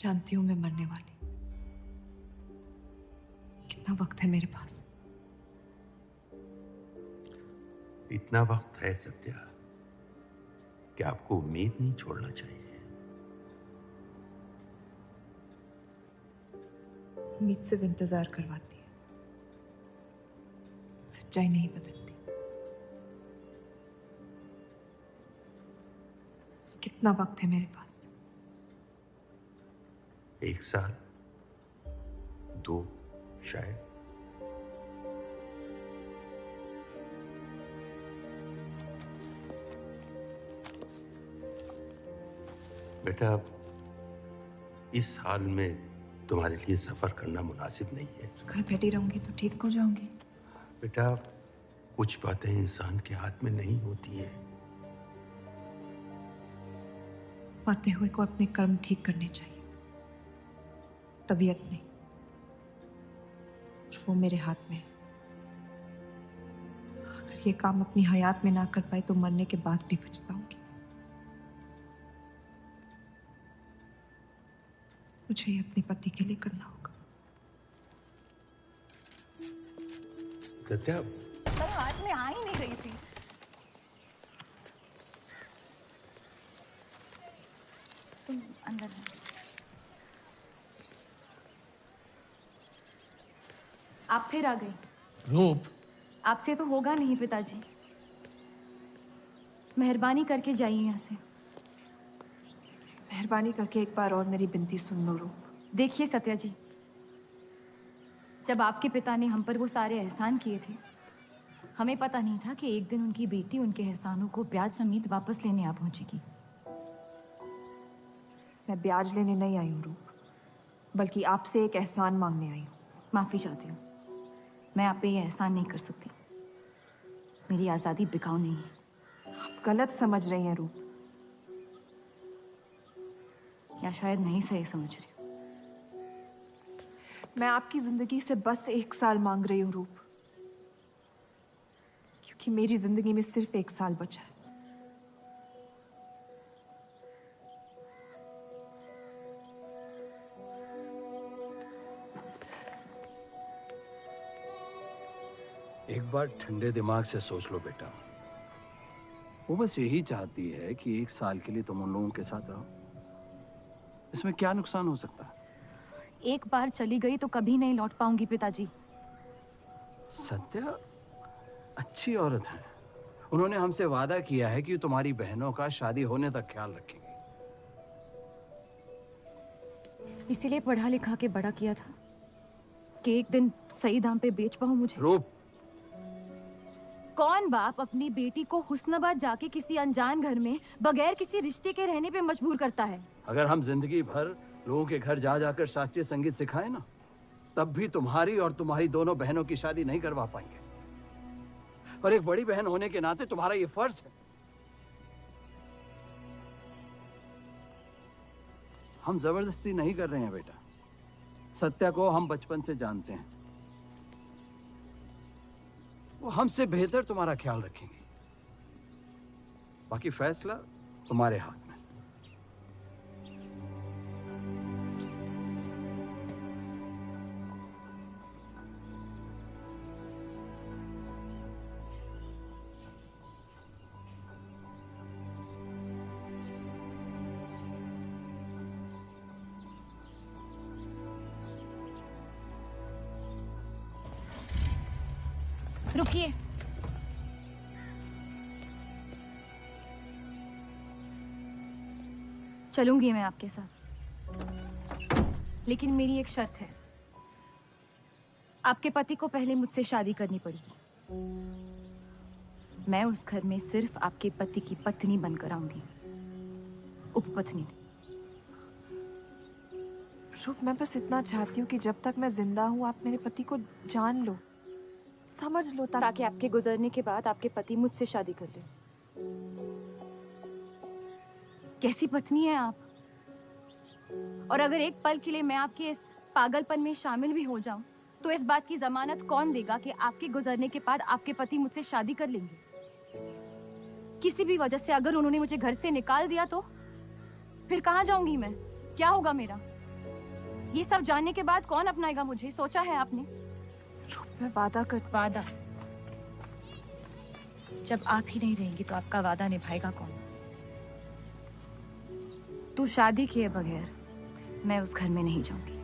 जानती हूं मैं मरने वाली। कितना वक्त है मेरे पास? इतना वक्त है सत्या कि आपको उम्मीद नहीं छोड़ना चाहिए। उम्मीद सिर्फ इंतजार करवाती है, सच्चाई नहीं बदलती। कितना वक्त है मेरे पास? 1 साल, 2 शायद। बेटा, इस हाल में तुम्हारे लिए सफर करना मुनासिब नहीं है। घर बैठी रहूंगी तो ठीक हो जाऊंगी। बेटा, कुछ बातें इंसान के हाथ में नहीं होती हैं। मरते हुए को अपने कर्म ठीक करने चाहिए, तबीयत नहीं। वो मेरे हाथ में है। अगर ये काम अपनी हयात में ना कर पाए तो मरने के बाद भी पछताऊंगी। मुझे ये अपने पति के लिए करना होगा। सत्या, मेरे हाथ में आ ही नहीं रही थी। तुम अंदर जाओ। आप फिर आ गई। रूप, आपसे तो होगा नहीं पिताजी। मेहरबानी करके जाइए यहाँ से। मेहरबानी करके एक बार और मेरी विनती सुन लो रूप। देखिए सत्या जी, जब आपके पिता ने हम पर वो सारे एहसान किए थे, हमें पता नहीं था कि एक दिन उनकी बेटी उनके एहसानों को ब्याज समेत वापस लेने आ पहुंचेगी। मैं ब्याज लेने नहीं आई हूँ रूप, बल्कि आपसे एक एहसान मांगने आई हूँ। माफी चाहती हूँ, मैं आप पे ये एहसान नहीं कर सकती। मेरी आज़ादी बिकाऊ नहीं है। आप गलत समझ रही हैं रूप। या शायद मैं ही सही समझ रही हूँ। मैं आपकी जिंदगी से बस 1 साल मांग रही हूँ रूप, क्योंकि मेरी जिंदगी में सिर्फ 1 साल बचा है। एक बार ठंडे दिमाग से सोच लो बेटा। वो बस यही चाहती है कि 1 साल के लिए तुम उन लोगों के साथ रहो। इसमें क्या नुकसान हो सकता है? एक बार चली गई तो कभी नहीं लौट पाऊंगी पिताजी। सत्या अच्छी औरत है। उन्होंने हमसे वादा किया है कि तुम्हारी बहनों का शादी होने तक ख्याल रखेंगे। इसीलिए पढ़ा लिखा के बड़ा किया था कि एक दिन सही दाम पे बेच पाऊं मुझे। रूप, कौन बाप अपनी बेटी को हुस्नाबाद जाके किसी अनजान घर में बगैर किसी रिश्ते के रहने पे मजबूर करता है? अगर हम जिंदगी भर लोगों के घर जा जाकर शास्त्रीय संगीत सिखाएं ना, तब भी तुम्हारी और तुम्हारी दोनों बहनों की शादी नहीं करवा पाएंगे। और एक बड़ी बहन होने के नाते तुम्हारा ये फर्ज है। हम जबरदस्ती नहीं कर रहे हैं बेटा। सत्या को हम बचपन से जानते हैं। वो हमसे बेहतर तुम्हारा ख्याल रखेंगे। बाकी फैसला तुम्हारे हाथ में। रुकिए। चलूंगी मैं आपके साथ, लेकिन मेरी एक शर्त है। आपके पति को पहले मुझसे शादी करनी पड़ेगी। मैं उस घर में सिर्फ आपके पति की पत्नी बनकर आऊंगी, उपपत्नी। रूप, मैं बस इतना चाहती हूँ कि जब तक मैं जिंदा हूँ आप मेरे पति को जान लो, समझ लो, ताकि आपके गुजरने के बाद आपके पति मुझसे शादी कर ले। कैसी पत्नी है आप? और अगर एक पल के लिए मैं आपके इस पागलपन में शामिल भी हो जाऊं, तो इस बात की जमानत कौन देगा कि आपके गुजरने के बाद आपके पति मुझसे शादी कर लेंगे? किसी भी वजह से अगर उन्होंने मुझे घर से निकाल दिया तो फिर कहाँ जाऊंगी मैं? क्या होगा मेरा? ये सब जानने के बाद कौन अपनाएगा मुझे, सोचा है आपने? मैं वादा कर। वादा? जब आप ही नहीं रहेंगी तो आपका वादा निभाएगा कौन? तू शादी किए बगैर मैं उस घर में नहीं जाऊंगी।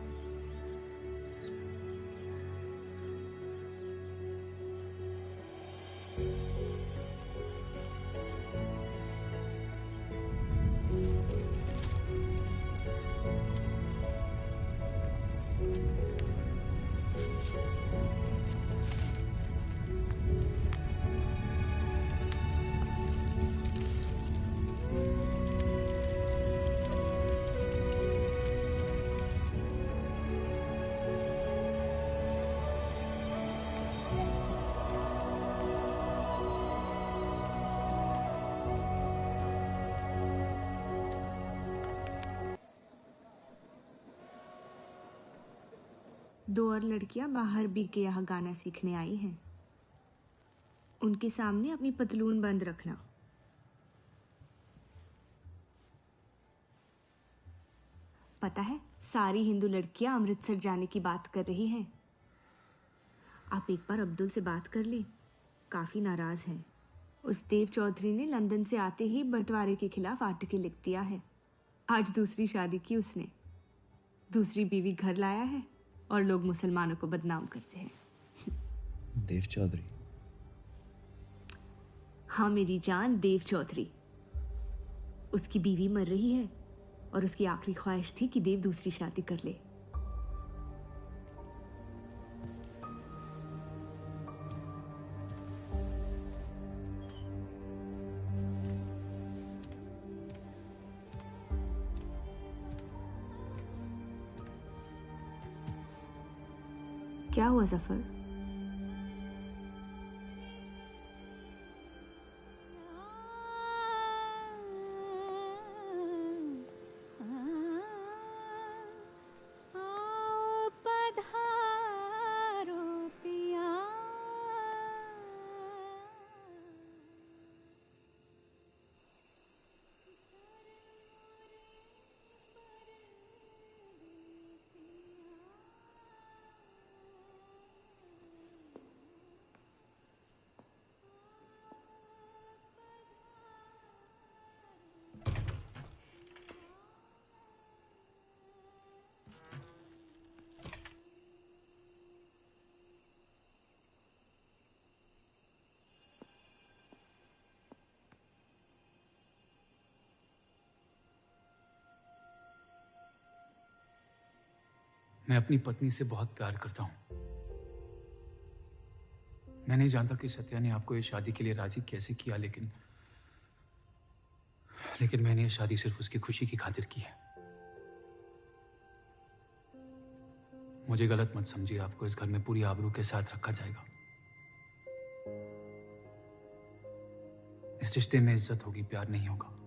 दो और लड़कियां बाहर बी के यहाँ गाना सीखने आई हैं। उनके सामने अपनी पतलून बंद रखना। पता है, सारी हिंदू लड़कियां अमृतसर जाने की बात कर रही हैं। आप एक बार अब्दुल से बात कर ले, काफी नाराज हैं। उस देव चौधरी ने लंदन से आते ही बंटवारे के खिलाफ आर्टिकल लिख दिया है। आज दूसरी शादी की उसने, दूसरी बीवी घर लाया है और लोग मुसलमानों को बदनाम करते हैं। देव चौधरी? हाँ मेरी जान, देव चौधरी। उसकी बीवी मर रही है और उसकी आखिरी ख्वाहिश थी कि देव दूसरी शादी कर ले। क्या हुआ जफर? मैं अपनी पत्नी से बहुत प्यार करता हूं। मैं नहीं जानता कि सत्या ने आपको ये शादी के लिए राजी कैसे किया, लेकिन मैंने ये शादी सिर्फ उसकी खुशी की खातिर की है। मुझे गलत मत समझिए, आपको इस घर में पूरी आबरू के साथ रखा जाएगा। इस रिश्ते में इज्जत होगी, प्यार नहीं होगा।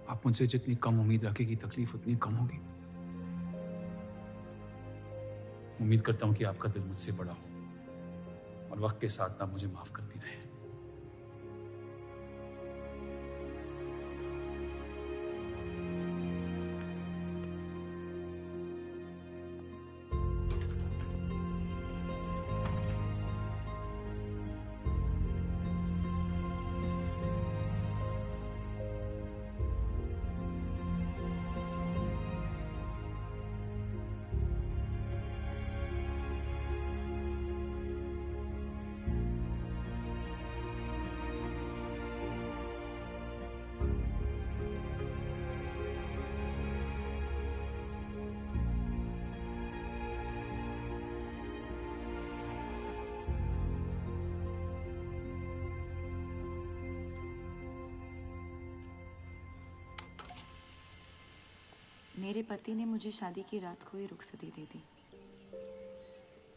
आप मुझसे जितनी कम उम्मीद रखेगी, तकलीफ उतनी कम होगी। उम्मीद करता हूं कि आपका दिल मुझसे बड़ा हो और वक्त के साथ आप मुझे माफ करती रहे। मेरे पति ने मुझे शादी की रात को ही रुखसती दे दी।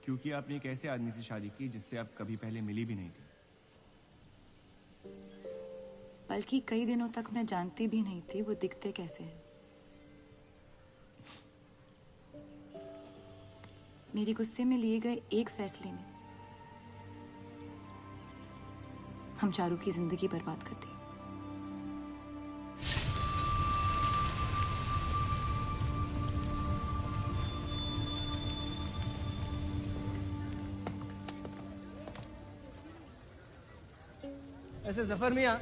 क्योंकि आपने एक ऐसे आदमी से शादी की जिससे आप कभी पहले मिली भी नहीं थी। बल्कि कई दिनों तक मैं जानती भी नहीं थी वो दिखते कैसे हैं। मेरे गुस्से में लिए गए एक फैसले ने हम चारू की जिंदगी बर्बाद कर दी। वैसे जफर मियाँ,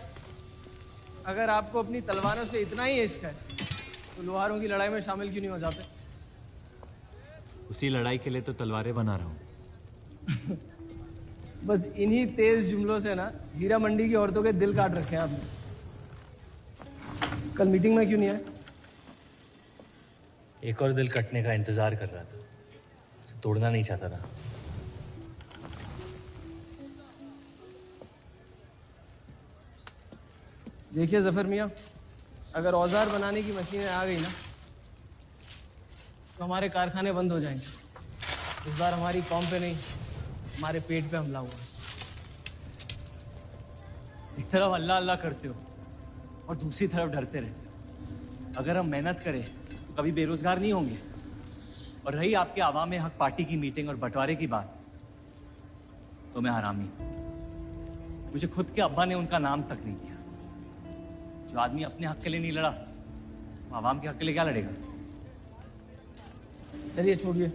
अगर आपको अपनी तलवारों से इतना ही इश्क है तो लोहारों की लड़ाई में शामिल क्यों नहीं हो जाते? उसी लड़ाई के लिए तो तलवारें बना रहा हूँ। बस इन्हीं तेज जुमलों से ना हीरा मंडी की औरतों के दिल काट रखे हैं आपने। कल मीटिंग में क्यों नहीं आए? एक और दिल कटने का इंतजार कर रहा था, उसे तोड़ना नहीं चाहता था। देखिए जफर मियाँ, अगर औजार बनाने की मशीनें आ गई ना तो हमारे कारखाने बंद हो जाएंगे। इस बार हमारी कौम पे नहीं, हमारे पेट पे हमला हुआ। एक तरफ अल्लाह अल्लाह करते हो और दूसरी तरफ डरते रहते हो। अगर हम मेहनत करें तो कभी बेरोजगार नहीं होंगे। और रही आपके आवाम हक पार्टी की मीटिंग और बंटवारे की बात, तो मैं हरामी। मुझे खुद के अब्बा ने उनका नाम तक नहीं दिया। जो आदमी अपने हक के लिए नहीं लड़ा, वो आवाम के हक के लिए क्या लड़ेगा? चलिए छोड़िए।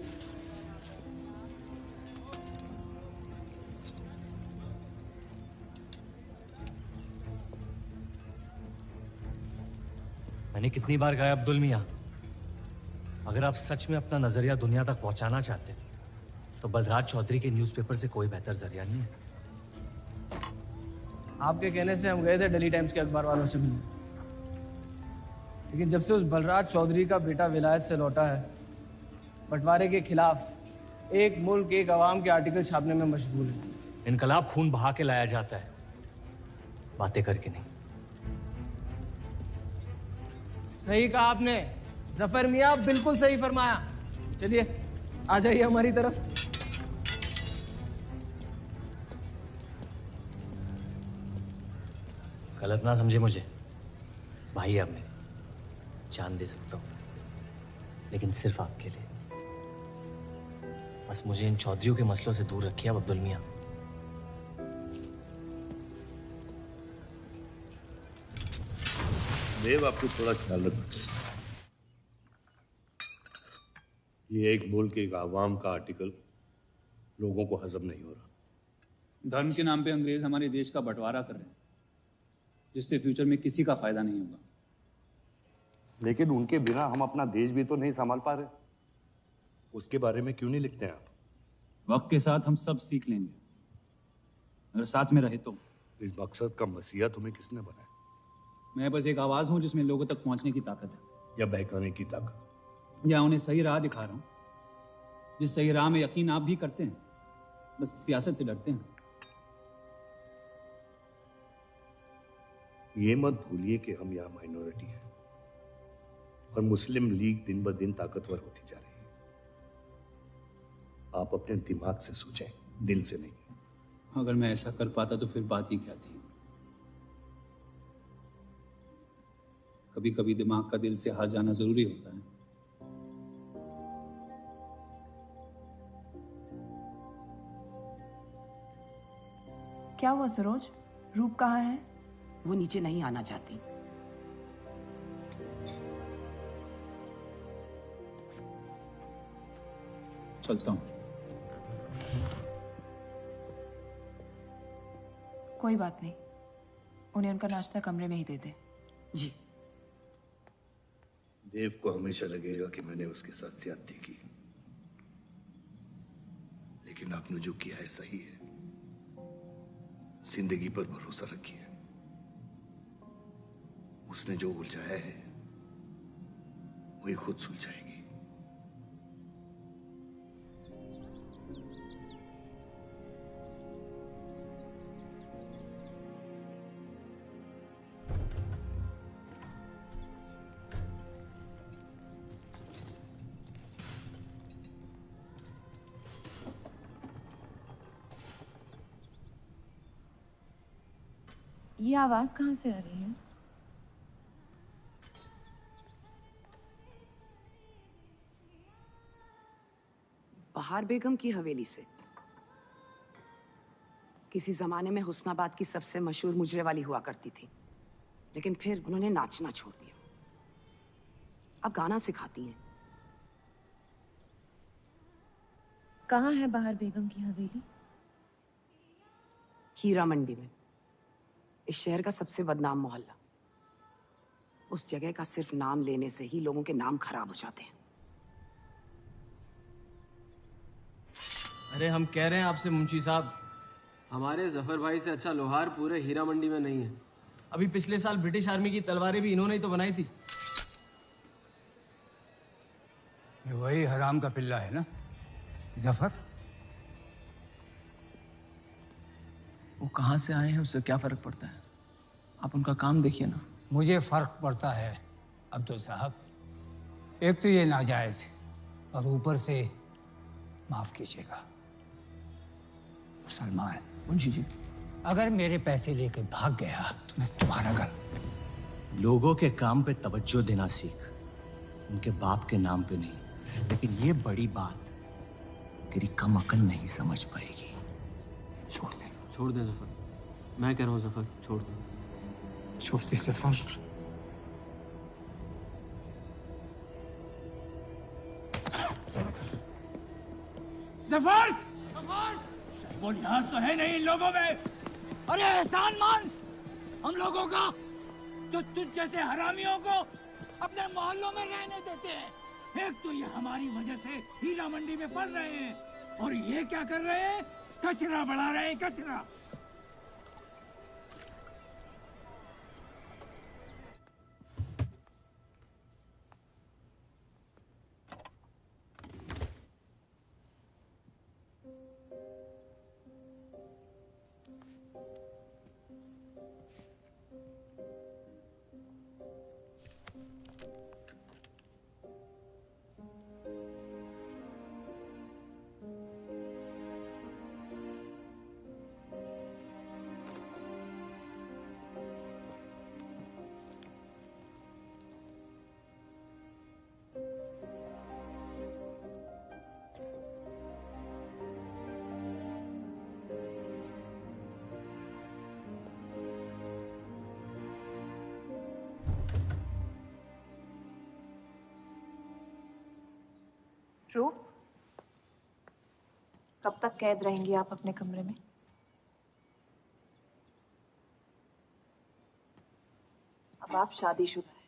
मैंने कितनी बार कहा अब्दुल मियाँ, अगर आप सच में अपना नजरिया दुनिया तक पहुंचाना चाहते तो बलराज चौधरी के न्यूज़पेपर से कोई बेहतर जरिया नहीं है। आपके कहने से हम गए थे दिल्ली टाइम्स के अखबार वालों से मिलने, लेकिन जब से उस बलराज चौधरी का बेटा विलायत से लौटा है, बंटवारे के खिलाफ एक मुल्क एक आवाम के आर्टिकल छापने में मशगूल है। इनकलाब खून बहा के लाया जाता है, बातें करके नहीं। सही कहा आपने जफर मियाँ, बिल्कुल सही फरमाया। चलिए आ जाइए हमारी तरफ। गलत ना समझे मुझे, भाई अब मैं जान दे सकता हूँ, लेकिन सिर्फ आपके लिए। बस मुझे इन चौधरियों के मसलों से दूर रखिए अब अब्दुल मियाँ। देव, आपको थोड़ा ख्याल रखना। ये एक मुल्क एक आवाम का आर्टिकल लोगों को हजम नहीं हो रहा। धर्म के नाम पे अंग्रेज हमारे देश का बंटवारा कर रहे हैं, जिससे फ्यूचर में किसी का फायदा नहीं होगा। लेकिन उनके बिना हम अपना देश भी तो नहीं संभाल पा रहे। उसके बारे में क्यों नहीं लिखते आप? वक्त के साथ हम सब सीख लेंगे, अगर साथ में रहे तो। इस मकसद का मसीहा तुम्हें किसने बनाया? मैं बस एक आवाज हूं जिसमें लोगों तक पहुंचने की ताकत है। या बहकाने की ताकत? या उन्हें सही राह दिखा रहा हूं, जिस सही राह में यकीन आप भी करते हैं, बस सियासत से डरते हैं। ये मत भूलिए कि हम यहाँ माइनॉरिटी हैं और मुस्लिम लीग दिन ब दिन ताकतवर होती जा रही है। आप अपने दिमाग से सोचें, दिल से नहीं। अगर मैं ऐसा कर पाता तो फिर बात ही क्या थी। कभी कभी दिमाग का दिल से हार जाना जरूरी होता है। क्या हुआ सरोज? रूप कहाँ है? वो नीचे नहीं आना चाहती। चलता हूं। कोई बात नहीं, उन्हें उनका नाश्ता कमरे में ही दे दे। जी। देव को हमेशा लगेगा कि मैंने उसके साथ ज्यादती की, लेकिन आपने जो किया है सही है। जिंदगी पर भरोसा रखिए। उसने जो उलझाया है वही खुद सुलझाएगी। ये आवाज कहाँ से आ रही है? बहार बेगम की हवेली से। किसी जमाने में हुस्नाबाद की सबसे मशहूर मुजरे वाली हुआ करती थी, लेकिन फिर उन्होंने नाचना छोड़ दिया। अब गाना सिखाती हैं। कहाँ है बहार बेगम की हवेली? हीरा मंडी में, इस शहर का सबसे बदनाम मोहल्ला। उस जगह का सिर्फ नाम लेने से ही लोगों के नाम खराब हो जाते हैं। अरे हम कह रहे हैं आपसे मुंशी साहब, हमारे जफर भाई से अच्छा लोहार पूरे हीरा मंडी में नहीं है। अभी पिछले साल ब्रिटिश आर्मी की तलवारें भी इन्होंने ही तो बनाई थी। ये वही हराम का पिल्ला है ना जफर? वो कहाँ से आए हैं उससे क्या फर्क पड़ता है? आप उनका काम देखिए ना। मुझे फर्क पड़ता है अब्दुल साहब। एक तो ये नाजायज है और ऊपर से माफ कीजिएगा मुसलमान मुंशी जी, अगर मेरे पैसे लेकर भाग गया तो मैं तुम्हारा घर। लोगों के काम पे तवज्जो देना सीख, उनके बाप के नाम पे नहीं। लेकिन ये बड़ी बात तेरी कम अकल नहीं समझ पाएगी। छोड़ दे, छोड़ दे जफर। मैं कह रहा हूँ जफर, छोड़ दे। छोड़ दे जफर। जफर! वो लिहाज तो है नहीं इन लोगों में। अरे एहसान मान हम लोगों का, जो तुझ जैसे हरामियों को अपने मोहल्लों में रहने देते हैं। एक तो ये हमारी वजह से हीरा मंडी में पड़ रहे हैं, और ये क्या कर रहे हैं? कचरा बढ़ा रहे हैं, कचरा। रूप, कब तक कैद रहेंगी आप अपने कमरे में? अब आप शादीशुदा है,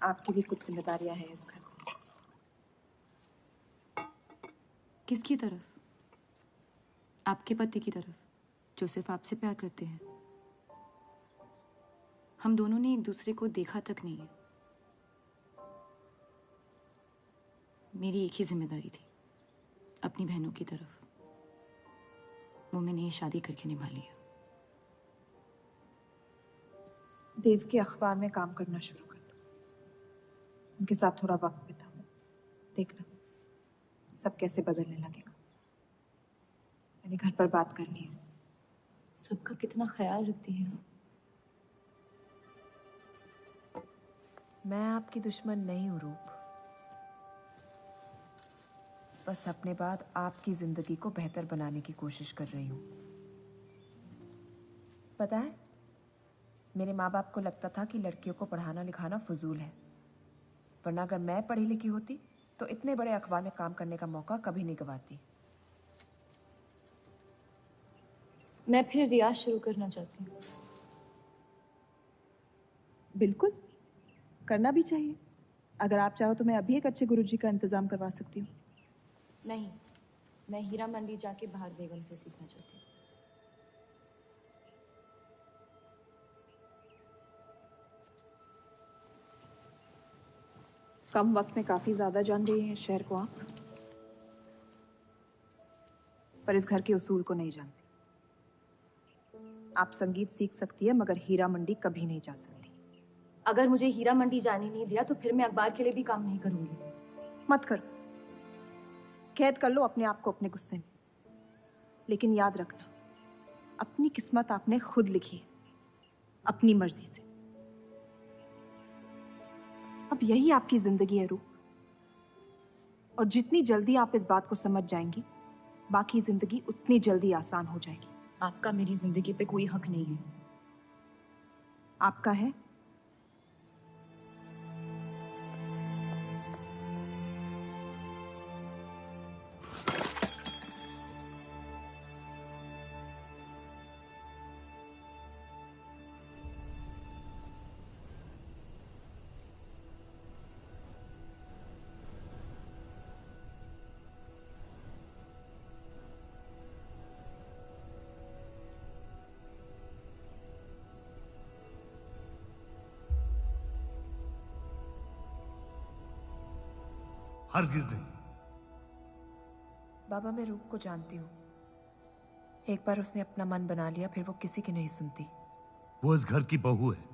आपकी भी कुछ जिम्मेदारियां हैं इस घर में। किसकी तरफ? आपके पति की तरफ, जो सिर्फ आपसे प्यार करते हैं। हम दोनों ने एक दूसरे को देखा तक नहीं है। मेरी एक ही जिम्मेदारी थी, अपनी बहनों की तरफ। वो मैंने ये शादी करके निभा लिया। देव के अखबार में काम करना शुरू कर दो, उनके साथ थोड़ा वक्त बिताओ, देखना सब कैसे बदलने लगेगा। मैंने घर पर बात करनी है। सबका कितना ख्याल रखती हैं आप। मैं आपकी दुश्मन नहीं हूँ रूप, बस अपने बाद आपकी जिंदगी को बेहतर बनाने की कोशिश कर रही हूँ। पता है, मेरे माँ बाप को लगता था कि लड़कियों को पढ़ाना लिखाना फजूल है, वरना अगर मैं पढ़ी लिखी होती तो इतने बड़े अखबार में काम करने का मौका कभी नहीं गंवाती। मैं फिर रियाज शुरू करना चाहती हूँ। बिल्कुल, करना भी चाहिए। अगर आप चाहो तो मैं अभी एक अच्छे गुरुजी का इंतजाम करवा सकती हूँ। नहीं, मैं हीरा मंडी जाके बाहर बेगम से सीखना चाहती हूँ। कम वक्त में काफी ज्यादा जान रही हैं इस शहर को आप, पर इस घर के उसूल को नहीं जानती। आप संगीत सीख सकती है, मगर हीरा मंडी कभी नहीं जा सकती। अगर मुझे हीरा मंडी जाने नहीं दिया तो फिर मैं अखबार के लिए भी काम नहीं करूंगी। मत करो, कैद कर लो अपने आप को अपने गुस्से में, लेकिन याद रखना, अपनी किस्मत आपने खुद लिखी है, अपनी मर्जी से। अब यही आपकी जिंदगी है रूप, और जितनी जल्दी आप इस बात को समझ जाएंगी, बाकी जिंदगी उतनी जल्दी आसान हो जाएगी। आपका मेरी जिंदगी पे कोई हक नहीं है। आपका है। हरगिज नहीं। बाबा, मैं रूप को जानती हूँ। एक बार उसने अपना मन बना लिया, फिर वो किसी की नहीं सुनती। वो इस घर की बहू है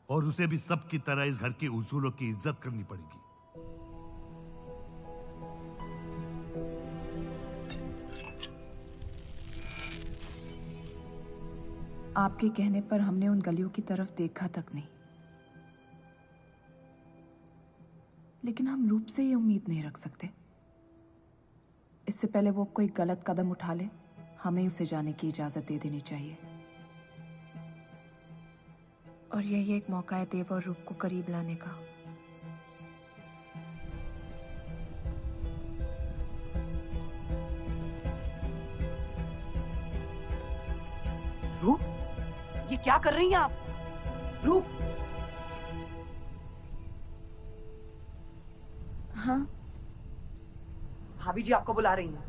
और उसे भी सबकी तरह इस घर के उसूलों की इज्जत करनी पड़ेगी। आपके कहने पर हमने उन गलियों की तरफ देखा तक नहीं, लेकिन हम रूप से ये उम्मीद नहीं रख सकते। इससे पहले वो कोई गलत कदम उठा ले, हमें उसे जाने की इजाजत दे देनी चाहिए। और यही एक मौका है देव और रूप को करीब लाने का। रूप, ये क्या कर रही हैं आप? रूप। हाँ, भाभी जी आपको बुला रही हैं।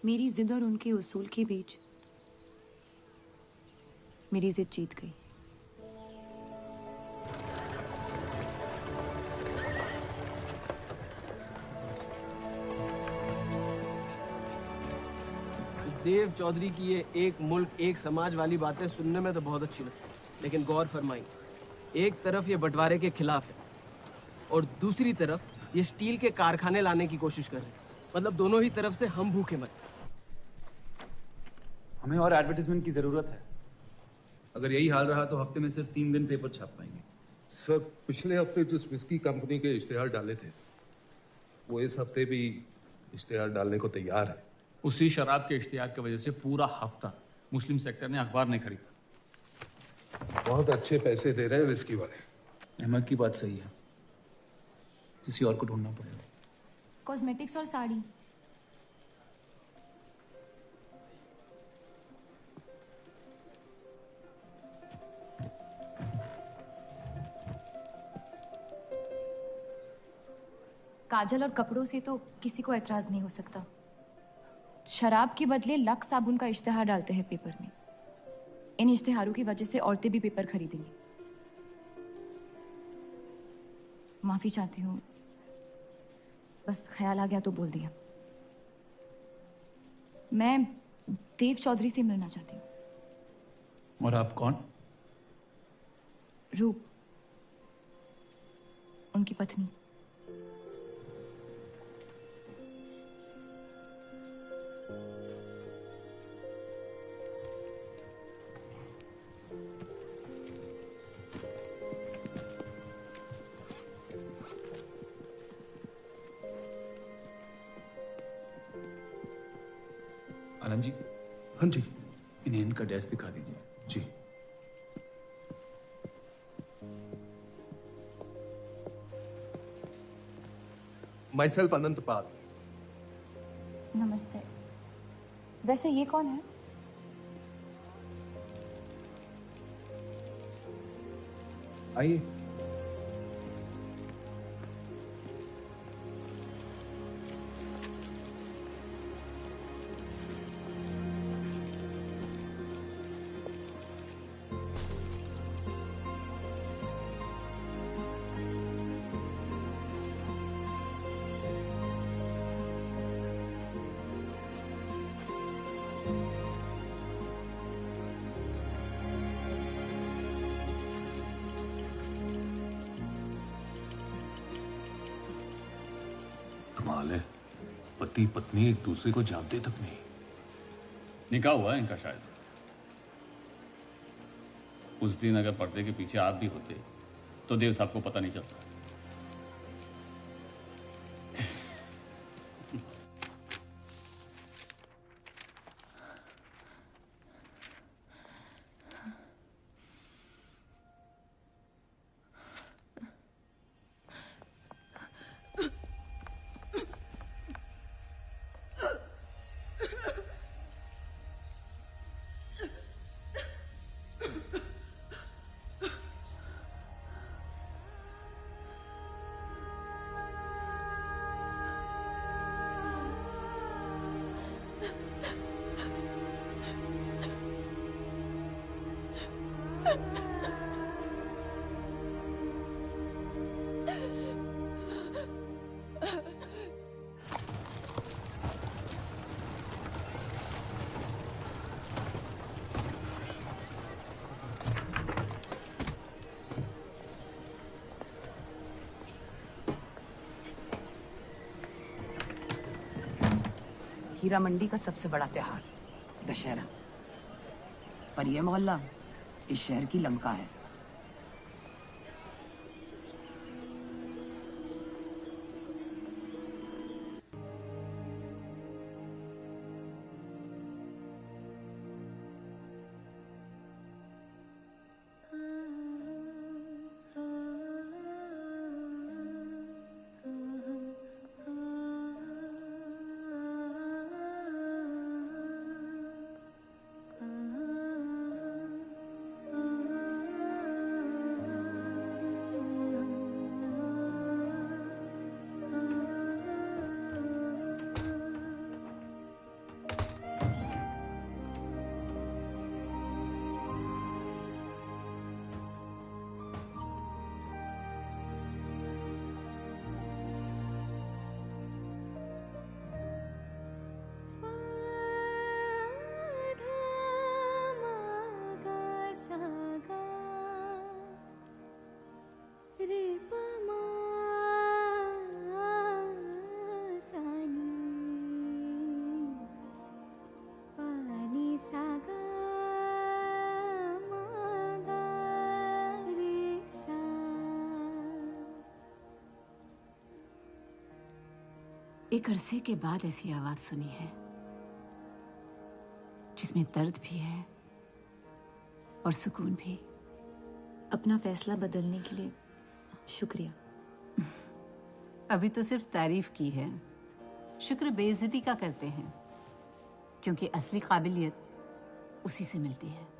मेरी जिद और उनके उसूल के बीच मेरी जिद जीत गई। देव चौधरी की ये एक मुल्क एक समाज वाली बातें सुनने में तो बहुत अच्छी लगती, लेकिन गौर फरमाई, एक तरफ ये बंटवारे के खिलाफ है और दूसरी तरफ ये स्टील के कारखाने लाने की कोशिश कर रहे हैं। मतलब दोनों ही तरफ से हम भूखे मर। हमें और एडवर्टाइजमेंट की जरूरत है। अगर यही हाल रहा तो हफ्ते में सिर्फ 3 दिन पेपर छाप पाएंगे। सर, पिछले हफ्ते जिस विस्की कंपनी के इश्तेहार डाले थे, वो इस हफ्ते भी इश्तेहार डालने को तैयार है। उसी शराब के इश्तिहार की वजह से पूरा हफ्ता मुस्लिम सेक्टर ने अखबार नहीं खरीदा। बहुत अच्छे पैसे दे रहे हैं विस्की वाले। अहमद की बात सही है, किसी और को ढूंढना पड़ेगा। कॉस्मेटिक्स और साड़ी। काजल और कपड़ों से तो किसी को एतराज नहीं हो सकता। शराब के बदले लक्स साबुन का इश्तिहार डालते हैं पेपर में। इन इश्तिहारों की वजह से औरतें भी पेपर खरीदेंगी। माफी चाहती हूँ, बस ख्याल आ गया तो बोल दिया। मैं देव चौधरी से मिलना चाहती हूँ। और आप कौन? रूप, उनकी पत्नी। आनंद जी। हाँ जी। इन्हें इनका डेस्क दिखा दीजिए। जी। माई सेल्फ अनंत पाल। नमस्ते। वैसे ये कौन है? आइए। कमाल है, पति पत्नी एक दूसरे को जानते तक नहीं। निकाह हुआ है इनका शायद। उस दिन अगर पर्दे के पीछे आप भी होते तो देव साहब को पता नहीं चलता। हीरा मंडी का सबसे बड़ा त्योहार दशहरा। पर यह मोहल्ला इस शहर की लंका है। एक अरसे के बाद ऐसी आवाज सुनी है जिसमें दर्द भी है और सुकून भी। अपना फैसला बदलने के लिए शुक्रिया। अभी तो सिर्फ तारीफ की है, शुक्र बेइज्जती का करते हैं, क्योंकि असली काबिलियत उसी से मिलती है।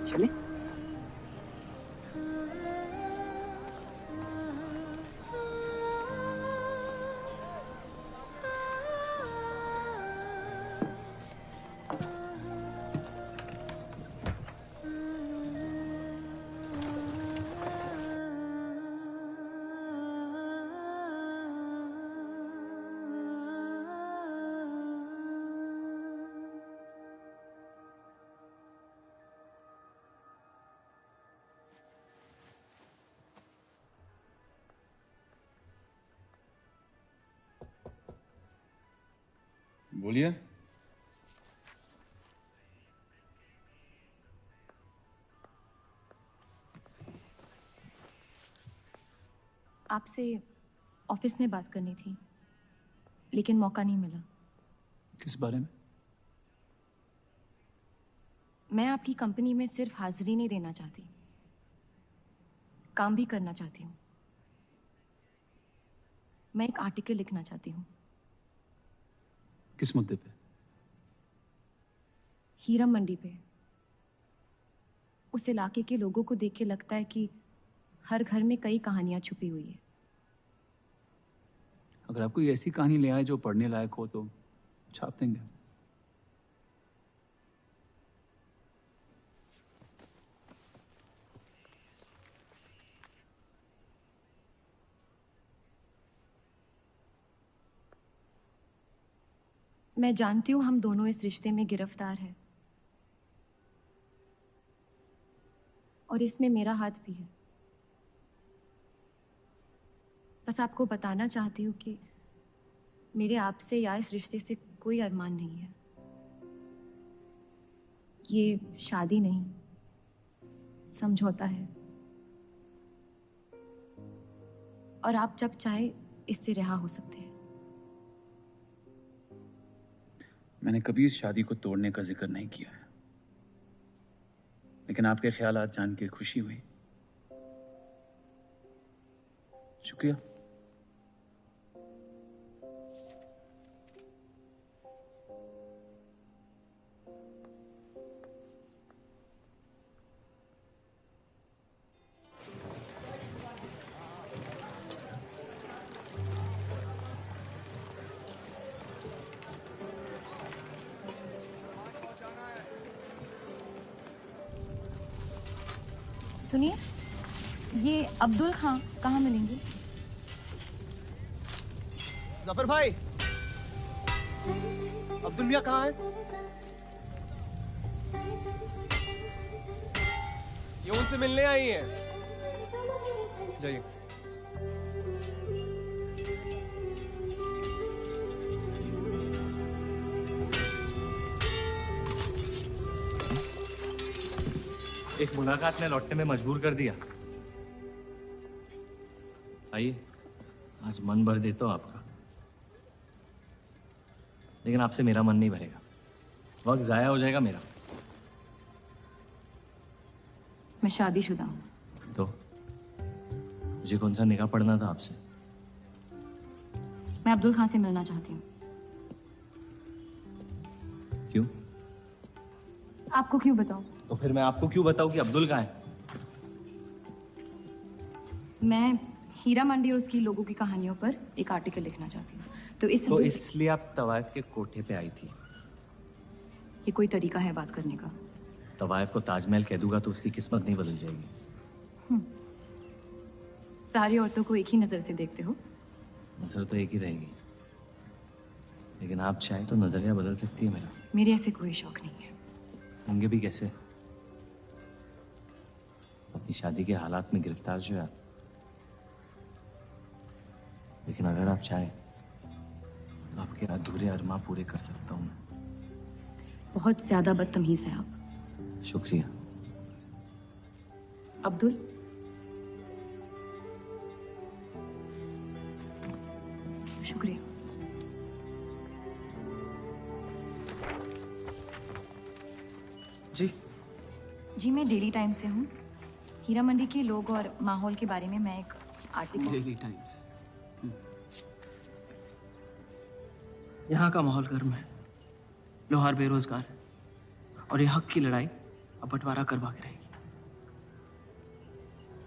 चले? बोलिए। आपसे ऑफिस में बात करनी थी, लेकिन मौका नहीं मिला। किस बारे में? मैं आपकी कंपनी में सिर्फ हाजिरी नहीं देना चाहती, काम भी करना चाहती हूँ। मैं एक आर्टिकल लिखना चाहती हूँ। किस मुद्दे पे? हीरा मंडी पे। उस इलाके के लोगों को देख के लगता है कि हर घर में कई कहानियां छुपी हुई है। अगर आप कोई ऐसी कहानी ले आए जो पढ़ने लायक हो तो छाप देंगे। मैं जानती हूँ हम दोनों इस रिश्ते में गिरफ्तार हैं, और इसमें मेरा हाथ भी है। बस आपको बताना चाहती हूँ कि मेरे आपसे या इस रिश्ते से कोई अरमान नहीं है। ये शादी नहीं, समझौता है, और आप जब चाहे इससे रिहा हो सकते हैं। मैंने कभी इस शादी को तोड़ने का जिक्र नहीं किया है, लेकिन आपके ख्यालात जान के खुशी हुई। शुक्रिया। सुनिए, ये अब्दुल खां कहाँ मिलेंगे? जफर भाई, अब्दुल मियां कहाँ है? ये उनसे मिलने आई है। जाइए। एक मुलाकात में लौटने में मजबूर कर दिया। आइए, आज मन भर देता हूं आपका, लेकिन आपसे मेरा मन नहीं भरेगा। वक्त जाया हो जाएगा मेरा। मैं शादीशुदा हूँ। तो मुझे कौन सा निकाह पढ़ना था आपसे? मैं अब्दुल खां से मिलना चाहती हूँ। क्यों? आपको क्यों बताऊं? तो फिर मैं आपको क्यों बताऊं कि अब्दुल कहाँ है? मैं हीरा मंडी और उसकी लोगों की कहानियों पर एक आर्टिकल लिखना चाहती हूँ। तो इसलिए आप तवाइफ के कोठे पे आई थी? ये कोई तरीका है बात करने का? तवाइफ को ताजमहल कह दूंगा तो उसकी किस्मत नहीं बदल जाएगी। सारी औरतों को एक ही नजर से देखते हो? नजर तो एक ही रहेगी, लेकिन आप चाहे तो नजरिया बदल सकती है मेरा। मेरे ऐसे कोई शौक नहीं है। होंगे भी कैसे? अपनी शादी के हालात में गिरफ्तार जो है आप। लेकिन अगर आप चाहें तो आपके अधूरे अरमा पूरे कर सकता हूं। बहुत ज्यादा बदतमीज है आप। शुक्रिया। अब्दुल, शुक्रिया। जी जी, मैं डेली टाइम्स से हूँ। हीरा मंडी के लोग और माहौल के बारे में मैं एक आर्टिकल। Daily times. यहाँ का माहौल गर्म है, लोहार बेरोजगार है, और ये हक की लड़ाई अब बंटवारा करवा के रहेगी।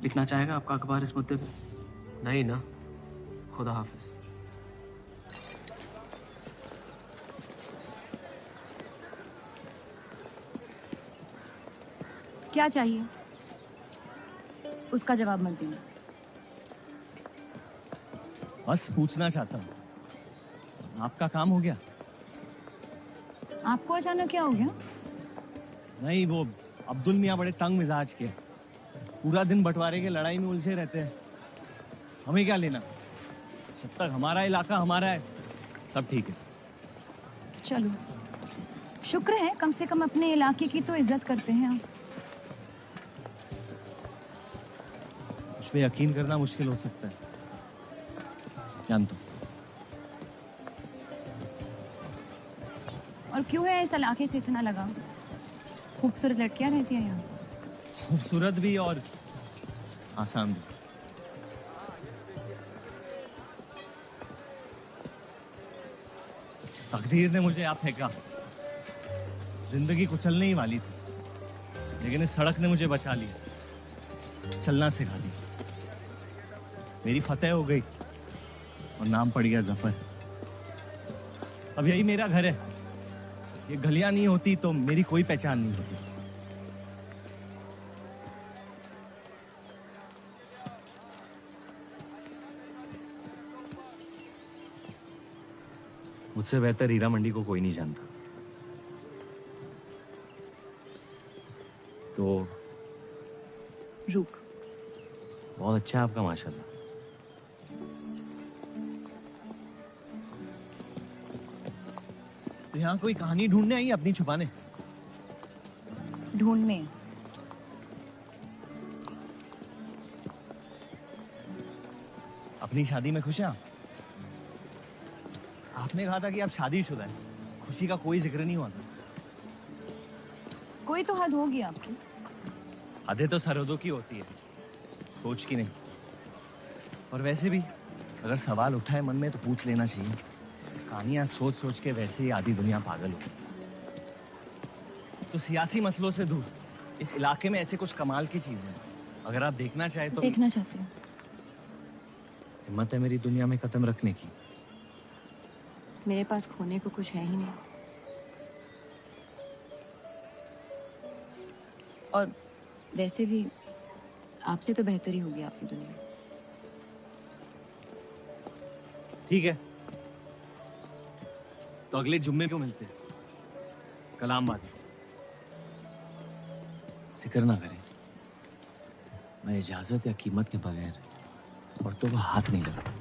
लिखना चाहेगा आपका अखबार इस मुद्दे पे? नहीं ना। खुदा हाफिज। क्या चाहिए? उसका जवाब मत देना। बस पूछना चाहता हूँ, आपका काम हो गया? आपको अचानक क्या हो गया? नहीं, वो अब्दुल मियाँ बड़े तंग मिजाज के, पूरा दिन बंटवारे के लड़ाई में उलझे रहते हैं। हमें क्या लेना? जब तक हमारा इलाका हमारा है, सब ठीक है। चलो, शुक्र है कम से कम अपने इलाके की तो इज्जत करते हैं आप। मुझ पे यकीन करना मुश्किल हो सकता है, जानता हूं। और क्यों है इस इलाके से इतना लगाव? खूबसूरत लड़कियां रहती हैं यहाँ। खूबसूरत भी और आसान भी। तकदीर ने मुझे यहाँ फेंका। जिंदगी कुचलने ही वाली थी, लेकिन इस सड़क ने मुझे बचा लिया, चलना सिखा दिया। मेरी फतेह हो गई और नाम पड़ गया जफर। अब यही मेरा घर है। ये गलियां नहीं होती तो मेरी कोई पहचान नहीं होती। मुझसे बेहतर हीरा मंडी को कोई नहीं जानता। तो रुक। बहुत अच्छा है आपका, माशाल्लाह। तो यहाँ कोई कहानी ढूंढने आई, अपनी छुपाने? ढूंढने? अपनी शादी में खुश हैं आप? आपने कहा था कि आप शादीशुदा हैं, खुशी का कोई जिक्र नहीं हुआ था। कोई तो हद होगी आपकी। हदें तो सरहदों की होती है, सोच की नहीं। और वैसे भी अगर सवाल उठा है मन में तो पूछ लेना चाहिए। कहानियां सोच सोच के वैसे ही आधी दुनिया पागल हो। तो सियासी मसलों से दूर इस इलाके में ऐसे कुछ कमाल की चीजें हैं, अगर आप देखना चाहे तो। देखना चाहती हूँ। हिम्मत है मेरी दुनिया में कदम रखने की? मेरे पास खोने को कुछ है ही नहीं। और वैसे भी आपसे तो बेहतर ही होगी आपकी दुनिया। ठीक है, तो अगले जुम्मे को मिलते हैं, कलाम बात। फिक्र ना करें, मैं इजाजत या कीमत के बगैर औरतों को हाथ नहीं लगाता।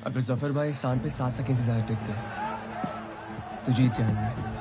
अगर जफर भाई सांड पे 7 सेकंड से ज्यादा टिक गए तो जीत जाएंगे।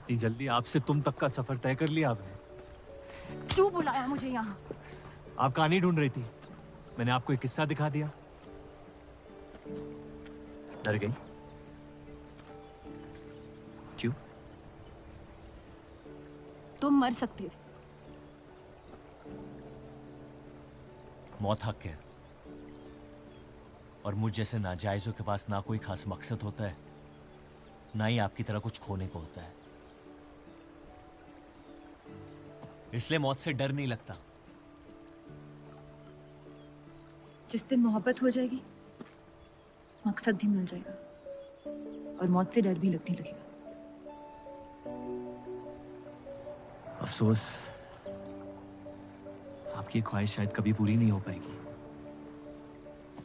इतनी जल्दी आपसे तुम तक का सफर तय कर लिया आपने? क्यों बुलाया मुझे यहाँ? आप कहानी ढूंढ रही थी, मैंने आपको एक किस्सा दिखा दिया। डर गई? क्यों? तुम मर सकते थे। मौत हक है, और मुझ जैसे नाजायजों के पास ना कोई खास मकसद होता है, ना ही आपकी तरह कुछ खोने को होता है। इसलिए मौत से डर नहीं लगता। जिस दिन मोहब्बत हो जाएगी, मकसद भी मिल जाएगा और मौत से डर भी लगने लगेगा। अफसोस, आपकी ख्वाहिश शायद कभी पूरी नहीं हो पाएगी।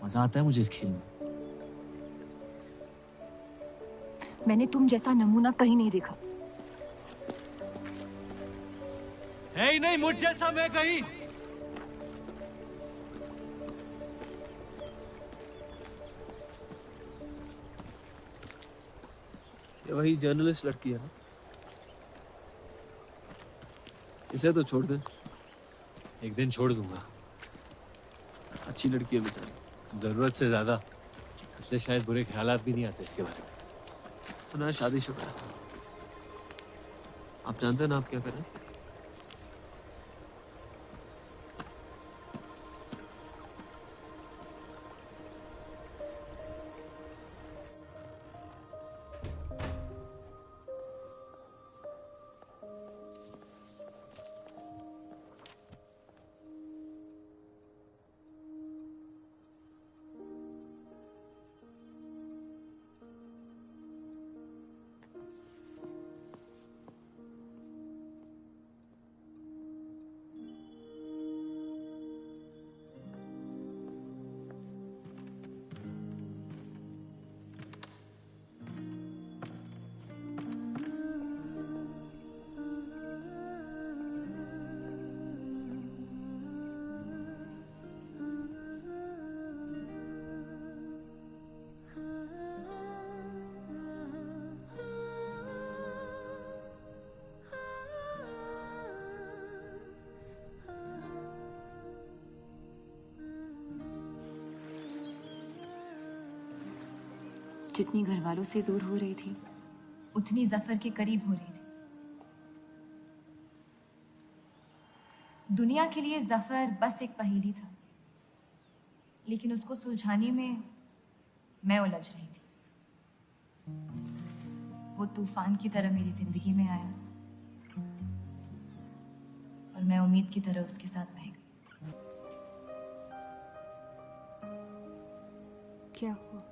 मजा आता है मुझे इस खेल में। मैंने तुम जैसा नमूना कहीं नहीं देखा। है ही नहीं मुझ जैसा मैं कहीं। ये वही जर्नलिस्ट लड़की है ना? इसे तो छोड़ दे। एक दिन छोड़ दूंगा। अच्छी लड़की है बेचारी। जरूरत से ज्यादा, इसलिए शायद बुरे ख्यालात भी नहीं आते इसके बारे में। सुना है शादीशुदा है। आप जानते हैं ना आप क्या करें? जितनी घर वालों से दूर हो रही थी, उतनी जफर के करीब हो रही थी। दुनिया के लिए जफर बस एक पहेली था, लेकिन उसको सुलझाने में मैं उलझ रही थी। वो तूफान की तरह मेरी जिंदगी में आया और मैं उम्मीद की तरह उसके साथ बह गई। क्या हुआ?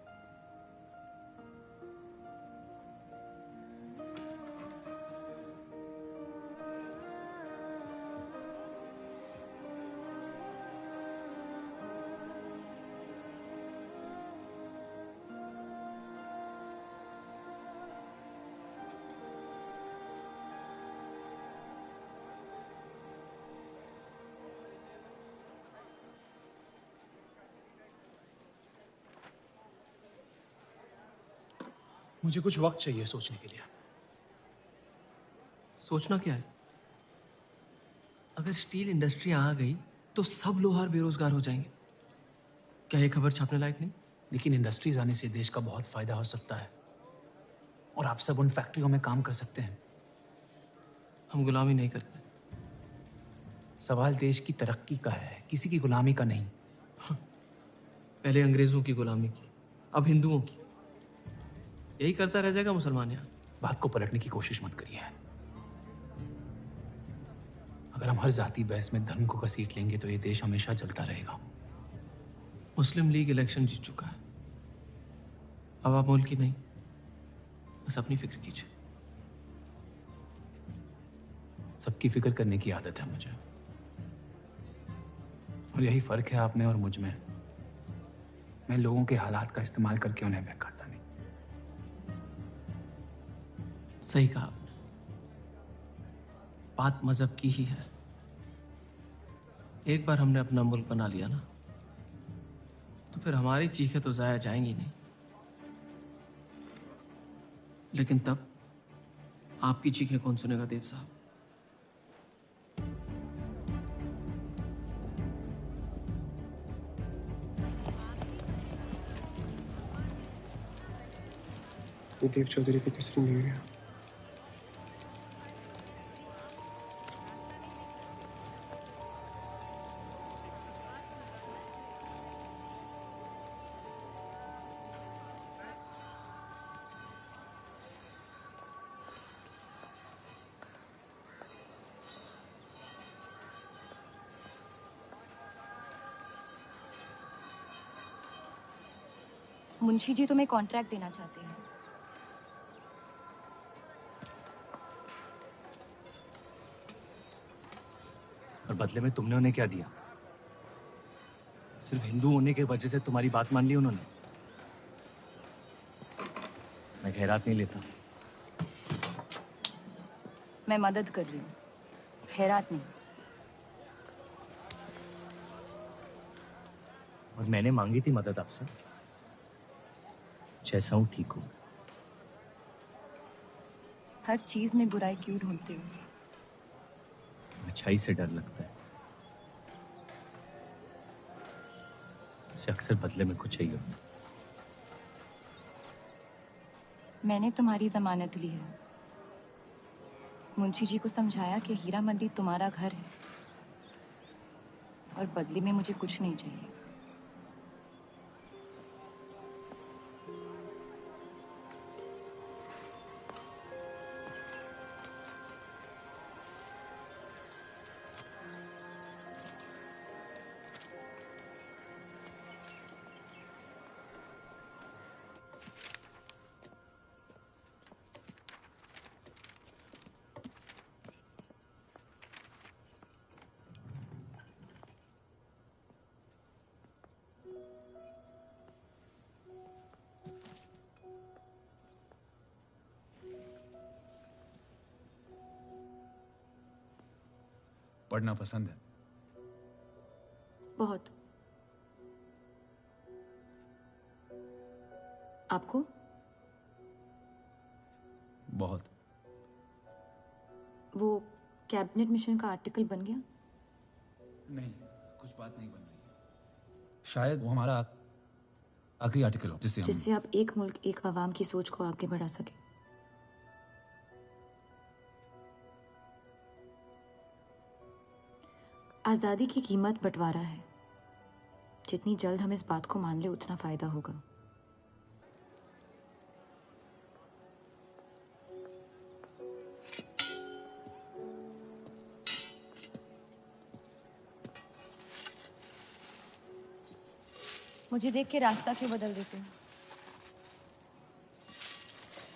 मुझे कुछ वक्त चाहिए सोचने के लिए। सोचना क्या है? अगर स्टील इंडस्ट्री आ गई तो सब लोहार बेरोजगार हो जाएंगे। क्या ये खबर छापने लायक नहीं? लेकिन इंडस्ट्रीज आने से देश का बहुत फायदा हो सकता है और आप सब उन फैक्ट्रियों में काम कर सकते हैं। हम गुलामी नहीं करते। सवाल देश की तरक्की का है, किसी की गुलामी का नहीं। पहले अंग्रेजों की गुलामी की, अब हिंदुओं की। यही करता रह जाएगा मुसलमान यहाँ। बात को पलटने की कोशिश मत करिए। अगर हम हर जाति बहस में धर्म को घसीट लेंगे तो ये देश हमेशा चलता रहेगा। मुस्लिम लीग इलेक्शन जीत चुका है। अब आप मुल्क की नहीं, बस अपनी फिक्र कीजिए। सबकी फिक्र करने की आदत है मुझे, और यही फर्क है आप में और मुझ में। मैं लोगों के हालात का इस्तेमाल करके उन्हें बहकाता नहीं। सही कहा आपने। बात मजहब की ही है। एक बार हमने अपना मुल्क बना लिया ना, तो फिर हमारी चीखें तो जाया जाएंगी नहीं। लेकिन तब आपकी चीखें कौन सुनेगा देव साहब? ये देव चौधरी की तीसरी बीवी है। मुंशी जी तुम्हें कॉन्ट्रैक्ट देना चाहते हैं। और बदले में तुमने उन्हें क्या दिया? सिर्फ हिंदू होने की वजह से तुम्हारी बात मान ली उन्होंने? मैं खैरात नहीं लेता। मैं मदद कर रही हूँ, खैरात नहीं। और मैंने मांगी थी मदद आपसे। जैसा हूं ठीक हूं। हर चीज में बुराई क्यों ढूंढते हो? अच्छाई से डर लगता है। उसे अक्सर बदले में कुछ चाहिए होता है। मैंने तुम्हारी जमानत ली है। मुंशी जी को समझाया कि हीरा मंडी तुम्हारा घर है और बदले में मुझे कुछ नहीं चाहिए। पढ़ना पसंद है? बहुत। आपको? बहुत। वो कैबिनेट मिशन का आर्टिकल बन गया? नहीं, कुछ बात नहीं बन रही है। शायद वो हमारा आखिरी आर्टिकल हो जिससे आप एक मुल्क एक अवाम की सोच को आगे बढ़ा सके। आज़ादी की कीमत बंटवारा है। जितनी जल्द हम इस बात को मान ले उतना फायदा होगा। मुझे देख के रास्ता क्यों बदल देते हो?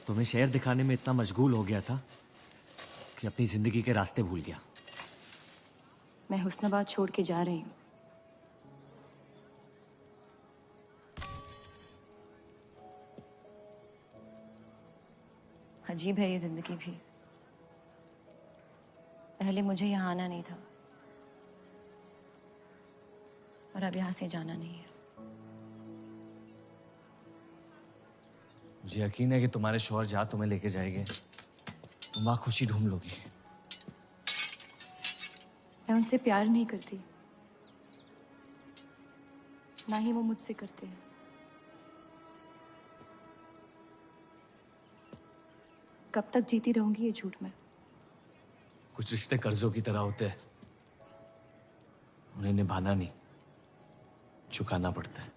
तुम्हें शहर दिखाने में इतना मशगूल हो गया था कि अपनी जिंदगी के रास्ते भूल गया। मैं हुस्नाबाद छोड़ के जा रही हूँ। अजीब है ये जिंदगी भी। पहले मुझे यहाँ आना नहीं था और अब यहाँ से जाना नहीं है। मुझे यकीन है कि तुम्हारे शौहर जहाँ तुम्हें लेके जाएंगे तुम वहाँ खुशी ढूंढ लोगी। मैं उनसे प्यार नहीं करती, ना ही वो मुझसे करते हैं। कब तक जीती रहूंगी ये झूठ में? कुछ रिश्ते कर्जों की तरह होते हैं, उन्हें निभाना नहीं, चुकाना पड़ता है।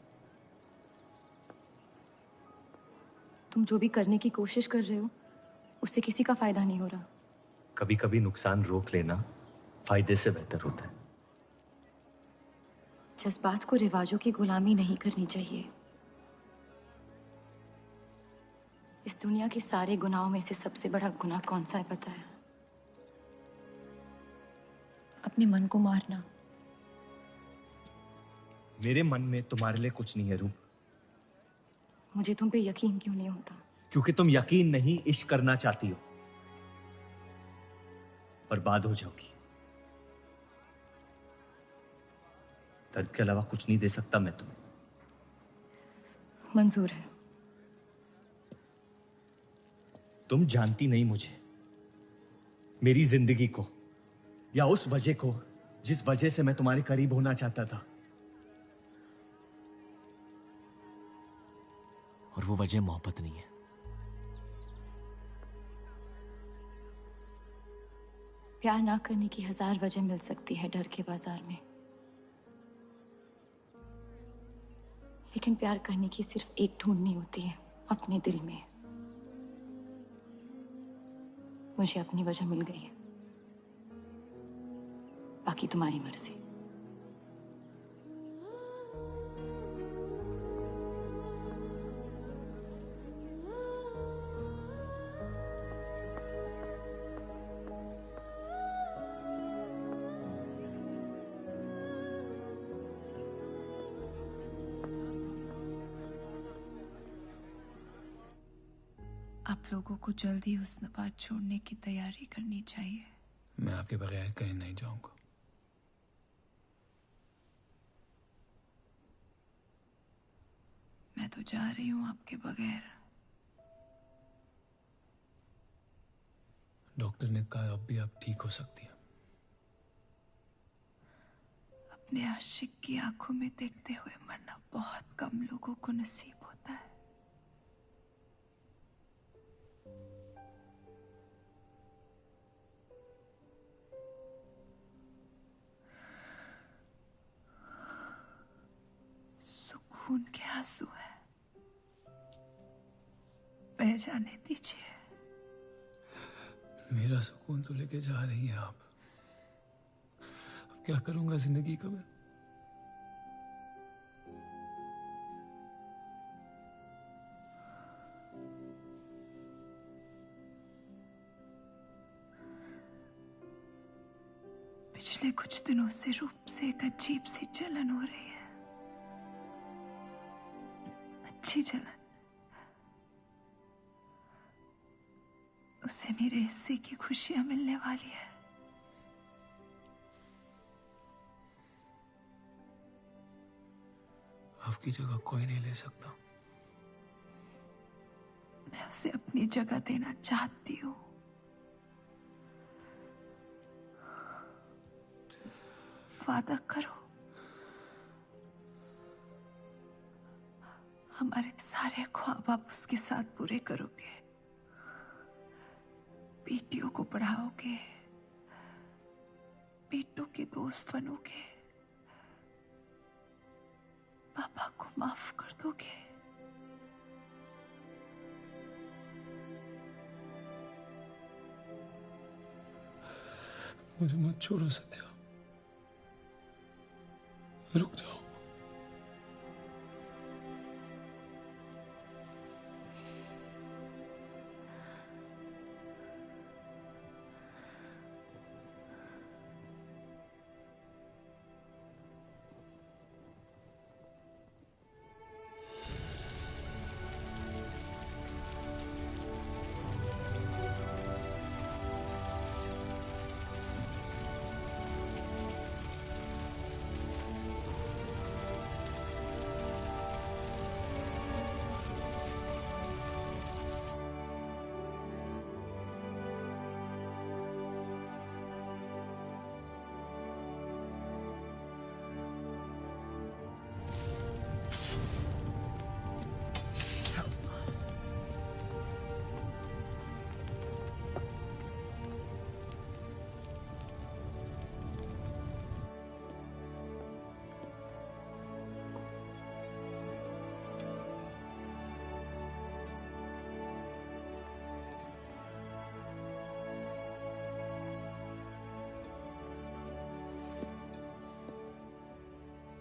तुम जो भी करने की कोशिश कर रहे हो उससे किसी का फायदा नहीं हो रहा। कभी कभी नुकसान रोक लेना फायदे से बेहतर होता है। जज्बात को रिवाजों की गुलामी नहीं करनी चाहिए। इस दुनिया के सारे गुनाहों में से सबसे बड़ा गुनाह कौन सा है पता है? अपने मन को मारना। मेरे मन में तुम्हारे लिए कुछ नहीं है रूप। मुझे तुम पे यकीन क्यों नहीं होता? क्योंकि तुम यकीन नहीं इश्क करना चाहती हो। बर्बाद हो जाओगी। दर्द के अलावा कुछ नहीं दे सकता मैं तुम्हें। मंजूर है। तुम जानती नहीं मुझे, मेरी जिंदगी को, या उस वजह को जिस वजह से मैं तुम्हारे करीब होना चाहता था। और वो वजह मोहब्बत नहीं है। प्यार ना करने की 1000 वजह मिल सकती है डर के बाजार में, लेकिन प्यार करने की सिर्फ एक ढूंढनी होती है, अपने दिल में। मुझे अपनी वजह मिल गई है, बाकी तुम्हारी मर्जी। आप लोगों को जल्दी हुस्नाबाद छोड़ने की तैयारी करनी चाहिए। मैं आपके बगैर कहीं नहीं जाऊंगा। मैं तो जा रही हूँ आपके बगैर। डॉक्टर ने कहा अब भी आप ठीक हो सकती हैं। अपने आशिक की आंखों में देखते हुए मरना बहुत कम लोगों को नसीब होता है। सुकून के आंसू है, बह जाने दीजिए। मेरा सुकून तो लेके जा रही है आप। अब क्या करूंगा जिंदगी का मैं? पिछले कुछ दिनों से रूप से एक अजीब सी जलन हो रही है, अच्छी जलन। उससे मेरे हिस्से की खुशियां मिलने वाली है। आपकी जगह कोई नहीं ले सकता। मैं उसे अपनी जगह देना चाहती हूँ। वादा करो, हमारे सारे ख्वाब आप उसके साथ पूरे करोगे। बेटियों को पढ़ाओगे, बेटों के दोस्त बनोगे, पापा को माफ कर दोगे। मुझे मत छोड़ो सत्या, रुक जाओ।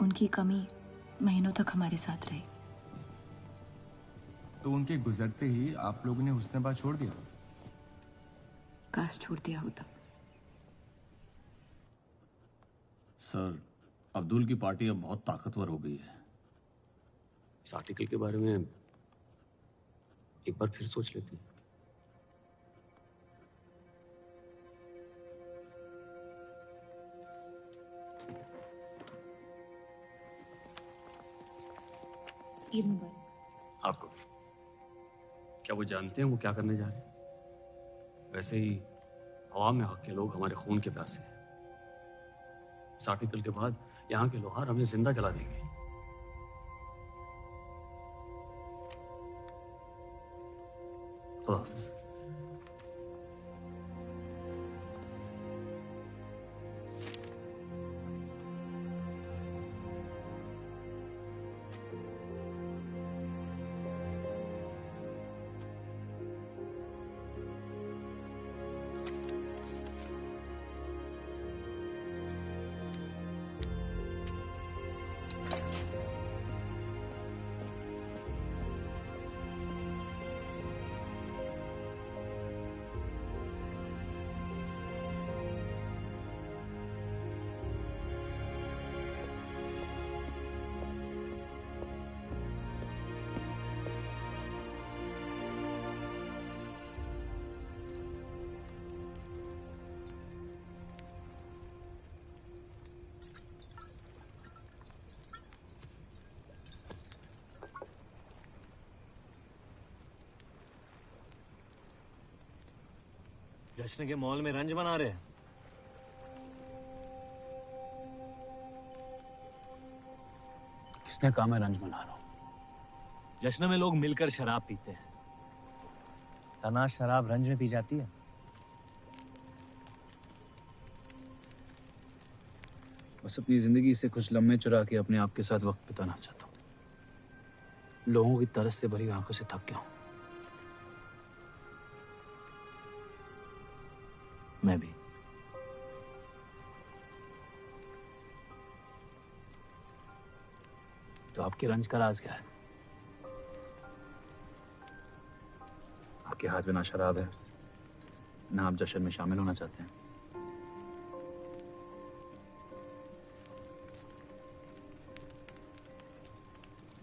उनकी कमी महीनों तक हमारे साथ रही। तो उनके गुजरते ही आप लोगों ने हुस्नाबाद छोड़ दिया? काश छोड़ दिया होता। सर, अब्दुल की पार्टी अब बहुत ताकतवर हो गई है। इस आर्टिकल के बारे में एक बार फिर सोच लेते हैं। ईद मुबारक। आपको भी। क्या वो जानते हैं वो क्या करने जा रहे हैं? वैसे ही आवाम में हक के लोग हमारे खून के प्यासे हैं। इस आर्टिकल के बाद यहाँ के लोहार हमें जिंदा जला देंगे। खुदा हाफिज। जश्न के मॉल में रंज मना रहे हैं। किसने कहा मैं रंज मना रहा हूं? जश्न में लोग मिलकर शराब पीते हैं। तनाश शराब रंज में पी जाती है। बस अपनी जिंदगी से कुछ लम्हे चुरा के अपने आप के साथ वक्त बिताना चाहता हूं। लोगों की तरस से भरी आंखों से थक गया हूं। मैं भी। तो आपके रंज का राज क्या है? आपके हाथ में ना शराब है, ना आप जश्न में शामिल होना चाहते हैं।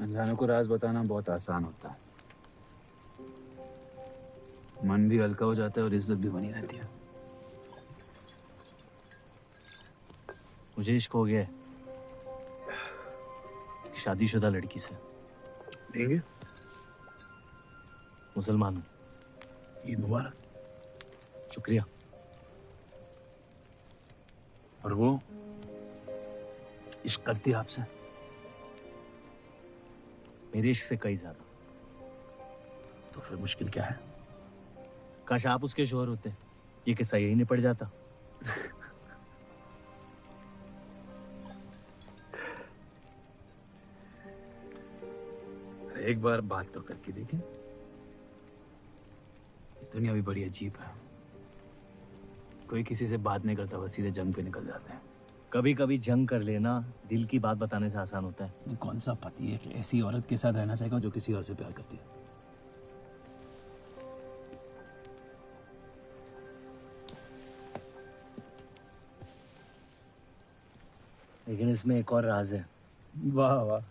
अनजानों को राज बताना बहुत आसान होता है। मन भी हल्का हो जाता है और इज्जत भी बनी रहती है। मुझे इश्क हो गया है शादीशुदा लड़की से। देंगे? मुसलमान हूं। ईद मुबारक। शुक्रिया। और वो इश्क करती है आपसे? मेरे इश्क से कई ज्यादा। तो फिर मुश्किल क्या है? काश आप उसके शोहर होते, ये किस्सा यही निपट जाता। एक बार बात तो करके देखें। दुनिया भी बड़ी अजीब है। कोई किसी से बात नहीं करता, बस सीधे जंग पे निकल जाते हैं। कभी कभी जंग कर लेना दिल की बात बताने से आसान होता है। कौन सा पति है कि ऐसी औरत के साथ रहना चाहेगा जो किसी और से प्यार करती है? लेकिन इसमें एक और राज है। वाह वाह,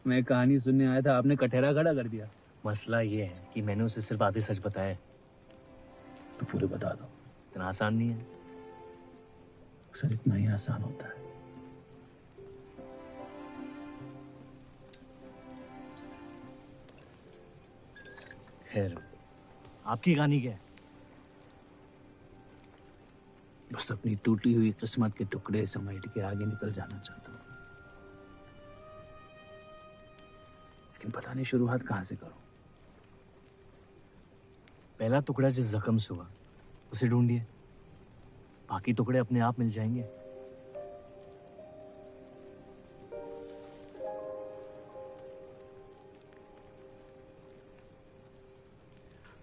मैं कहानी सुनने आया था, आपने कटहरा खड़ा कर दिया। मसला ये है कि मैंने उसे सिर्फ आधे सच बताए। तो पूरे बता दो। इतना आसान नहीं है। अक्सर इतना ही आसान होता है। खैर, आपकी कहानी क्या है? बस अपनी टूटी हुई किस्मत के टुकड़े समेट के आगे निकल जाना चाहता हूँ, लेकिन पता नहीं शुरुआत कहाँ से करूं। पहला टुकड़ा जिस जख्म से हुआ उसे ढूंढिए, बाकी टुकड़े अपने आप मिल जाएंगे।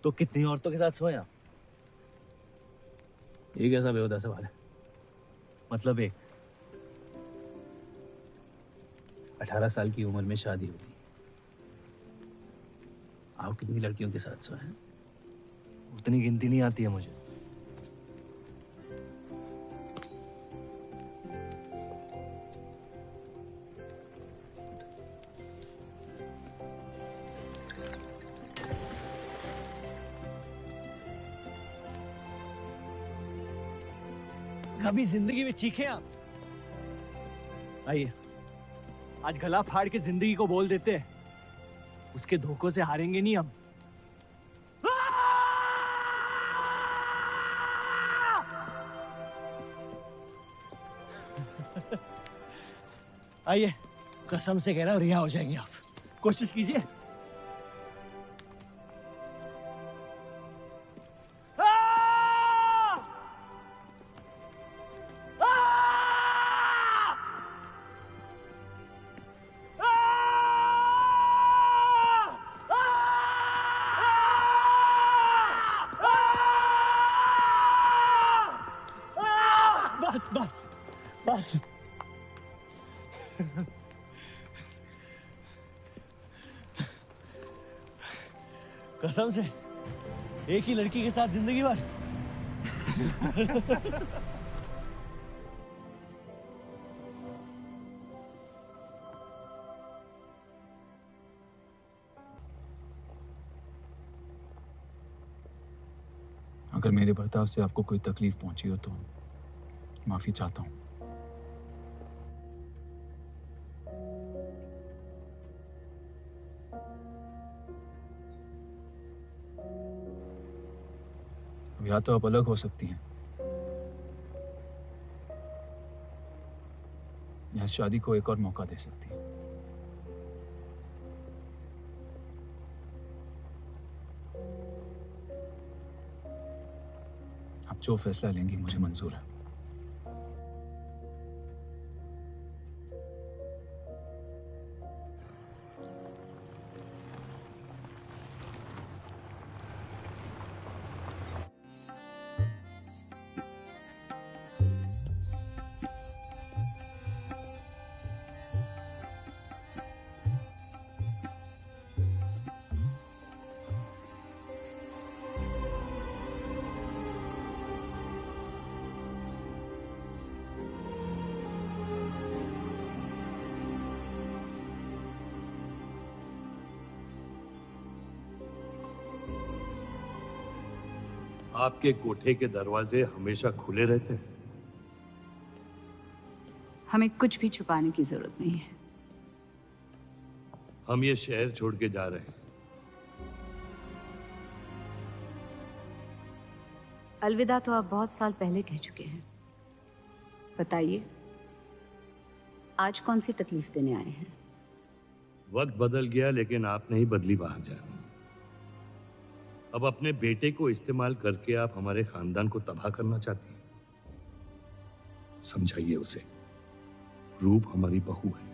तो कितनी औरतों के साथ सोया? ये कैसा बेहुदा सवाल है? मतलब एक 18 साल की उम्र में शादी हो गई। आप कितनी लड़कियों के साथ सोए हैं? उतनी गिनती नहीं आती है मुझे। कभी जिंदगी में चीखे आप? आइए, आज गला फाड़ के जिंदगी को बोल देते हैं, उसके धोखों से हारेंगे नहीं हम। आइए, कसम से कह रहा हूँ रिहा हो जाएंगे आप। कोशिश कीजिए। बस बस बस। कसम से एक ही लड़की के साथ जिंदगी भर। अगर मेरे बर्ताव से आपको कोई तकलीफ पहुंची हो तो माफी चाहता हूं। अब या तो आप अलग हो सकती हैं या शादी को एक और मौका दे सकती हैं। आप जो फैसला लेंगी मुझे मंजूर है। आपके कोठे के दरवाजे हमेशा खुले रहते हैं? हमें कुछ भी छुपाने की जरूरत नहीं है। हम ये शहर छोड़ के जा रहे हैं। अलविदा तो आप बहुत साल पहले कह चुके हैं। बताइए, आज कौन सी तकलीफ देने आए हैं? वक्त बदल गया लेकिन आप नहीं बदली बाहर जा। अब अपने बेटे को इस्तेमाल करके आप हमारे खानदान को तबाह करना चाहती हैं। समझाइए उसे, रूप हमारी बहू है।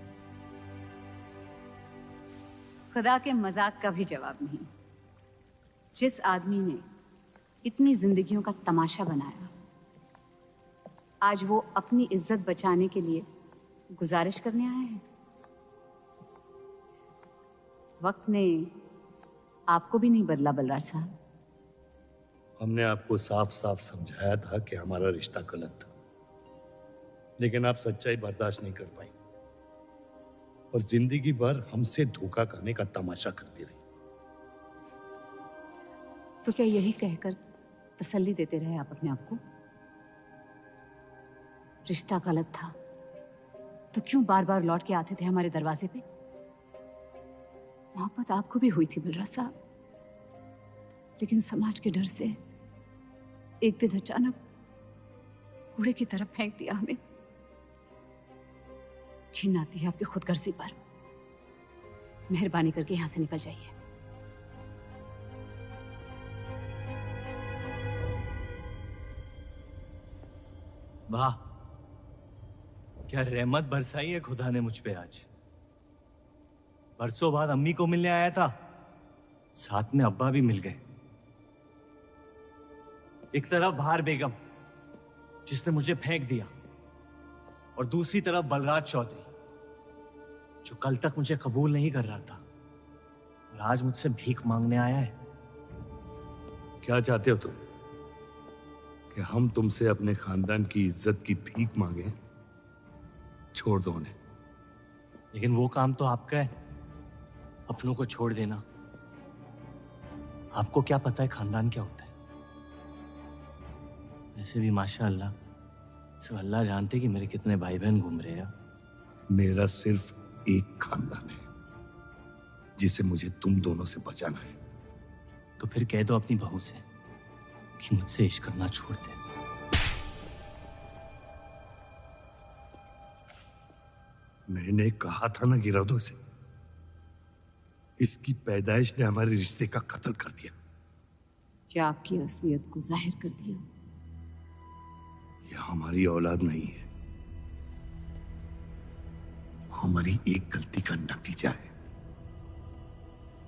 खुदा के मजाक का भी जवाब नहीं। जिस आदमी ने इतनी जिंदगियों का तमाशा बनाया, आज वो अपनी इज्जत बचाने के लिए गुजारिश करने आए हैं। वक्त ने आपको भी नहीं बदला बलराज साहब। हमने आपको साफ साफ समझाया था कि हमारा रिश्ता गलत था, लेकिन आप सच्चाई बर्दाश्त नहीं कर पाई और जिंदगी भर हमसे धोखा करने का तमाशा करती रही। तो क्या यही कहकर तसल्ली देते रहे आप अपने आप को? रिश्ता गलत था तो क्यों बार बार लौट के आते थे हमारे दरवाजे पे? मोहब्बत आपको भी हुई थी बलराज साहब, लेकिन समाज के डर से एक दिन अचानक कूड़े की तरफ फेंक दिया हमें। घिन आती है आपकी खुदगर्जी पर। मेहरबानी करके यहां से निकल जाइए। वाह, क्या रहमत बरसाई है खुदा ने मुझ पे आज। बरसों बाद अम्मी को मिलने आया था, साथ में अब्बा भी मिल गए। एक तरफ बहार बेगम जिसने मुझे फेंक दिया और दूसरी तरफ बलराज चौधरी जो कल तक मुझे कबूल नहीं कर रहा था और आज मुझसे भीख मांगने आया है। क्या चाहते हो तुम? कि हम तुमसे अपने खानदान की इज्जत की भीख मांगे? छोड़ दो उन्हें। लेकिन वो काम तो आपका है, अपनों को छोड़ देना। आपको क्या पता है खानदान क्या होता है? वैसे भी माशाअल्लाह सिर्फ अल्लाह जानते कि मेरे कितने भाई बहन घूम रहे हैं। मेरा सिर्फ एक खानदान है जिसे मुझे तुम दोनों से बचाना है। तो फिर कह दो अपनी बहू से कि मुझसे इश्क करना छोड़ दे। मैंने कहा था ना गिरा दो इसे। इसकी पैदाइश ने हमारे रिश्ते का कत्ल कर दिया। क्या आपकी असलियत को जाहिर कर दिया? यह हमारी औलाद नहीं है, हमारी एक गलती का नतीजा है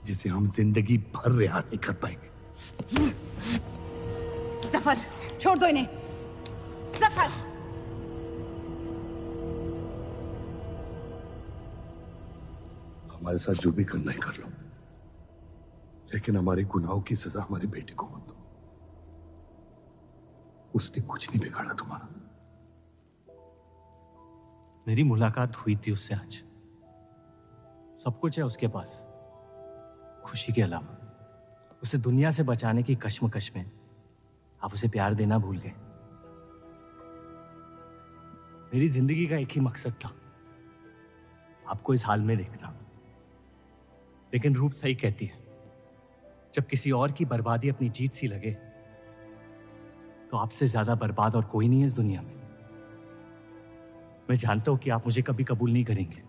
जिसे हम जिंदगी भर रिहा नहीं कर पाएंगे। जफर, छोड़ दो इन्हें। जफर, हमारे साथ जो भी करना है कर लो, लेकिन हमारे गुनाहों की सजा हमारे बेटे को मत दो। उसने कुछ नहीं बिगाड़ा तुम्हारा। मेरी मुलाकात हुई थी उससे आज। सब कुछ है उसके पास, खुशी के अलावा। उसे दुनिया से बचाने की कश्मकश में आप उसे प्यार देना भूल गए। मेरी जिंदगी का एक ही मकसद था, आपको इस हाल में देखना। लेकिन रूप सही कहती है, जब किसी और की बर्बादी अपनी जीत सी लगे तो आपसे ज्यादा बर्बाद और कोई नहीं है इस दुनिया में। मैं जानता हूं कि आप मुझे कभी कबूल नहीं करेंगे,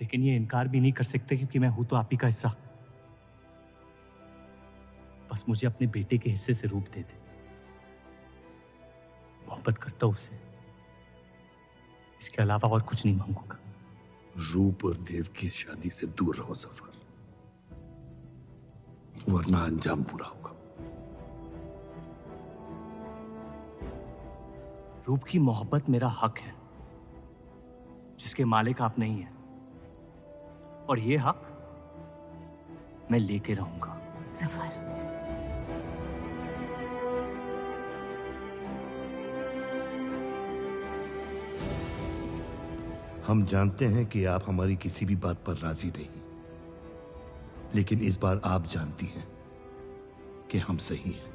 लेकिन ये इनकार भी नहीं कर सकते क्योंकि मैं हूं तो आप ही का हिस्सा। बस मुझे अपने बेटे के हिस्से से रूप दे दे। मोहब्बत करता हूं उससे, इसके अलावा और कुछ नहीं मांगूंगा। रूप और देव की शादी से दूर रहो सफर, वरना अंजाम बुरा होगा। रूप की मोहब्बत मेरा हक है, जिसके मालिक आप नहीं हैं, और ये हक मैं लेके रहूंगा। जफर, हम जानते हैं कि आप हमारी किसी भी बात पर राजी नहीं, लेकिन इस बार आप जानती हैं कि हम सही हैं।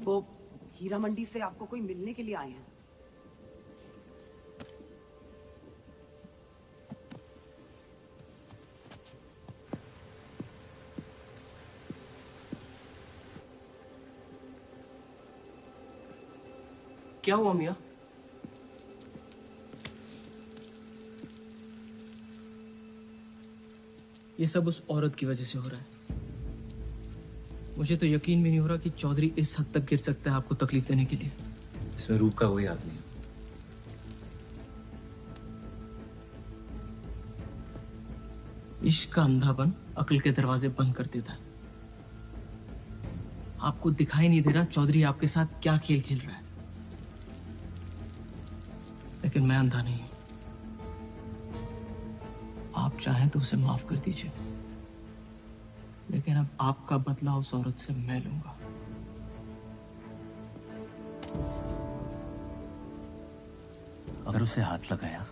वो हीरा मंडी से आपको कोई मिलने के लिए आए हैं। क्या हुआ मियाँ? ये सब उस औरत की वजह से हो रहा है। मुझे तो यकीन भी नहीं हो रहा कि चौधरी इस हद तक गिर सकता है आपको तकलीफ देने के लिए। इसमें रूप का कोई हाथ नहीं। इश्क का अंधापन अक्ल के दरवाजे बंद कर देता है। आपको दिखाई नहीं दे रहा चौधरी आपके साथ क्या खेल खेल रहा है, लेकिन मैं अंधा नहीं। आप चाहें तो उसे माफ कर दीजिए, लेकिन अब आपका बदला उस औरत से मैं लूंगा। अगर उसे हाथ लगाया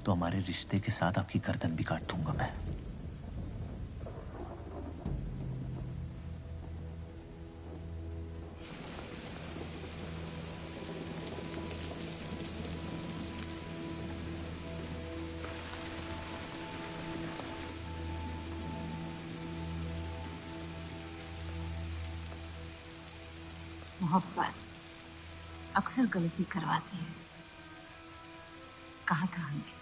तो हमारे रिश्ते के साथ आपकी गर्दन भी काट दूंगा मैं। मोहब्बत अक्सर गलती करवाती है। कहा था हमने।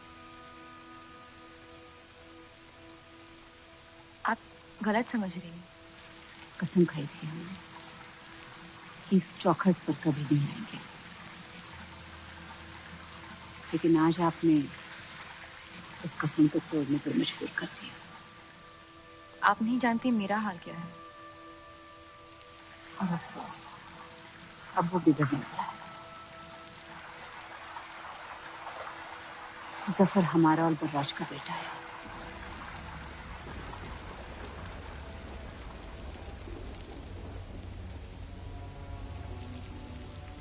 आप गलत समझ रही हैं। कसम खाई थी हमने कि इस चौखट पर कभी नहीं आएंगे, लेकिन आज आपने उस कसम को तोड़ने पर मजबूर कर दिया। आप नहीं जानती मेरा हाल क्या है। और अफसोस, अब वो बिगड़ने लगा है। जफर हमारा और बर्राज का बेटा है।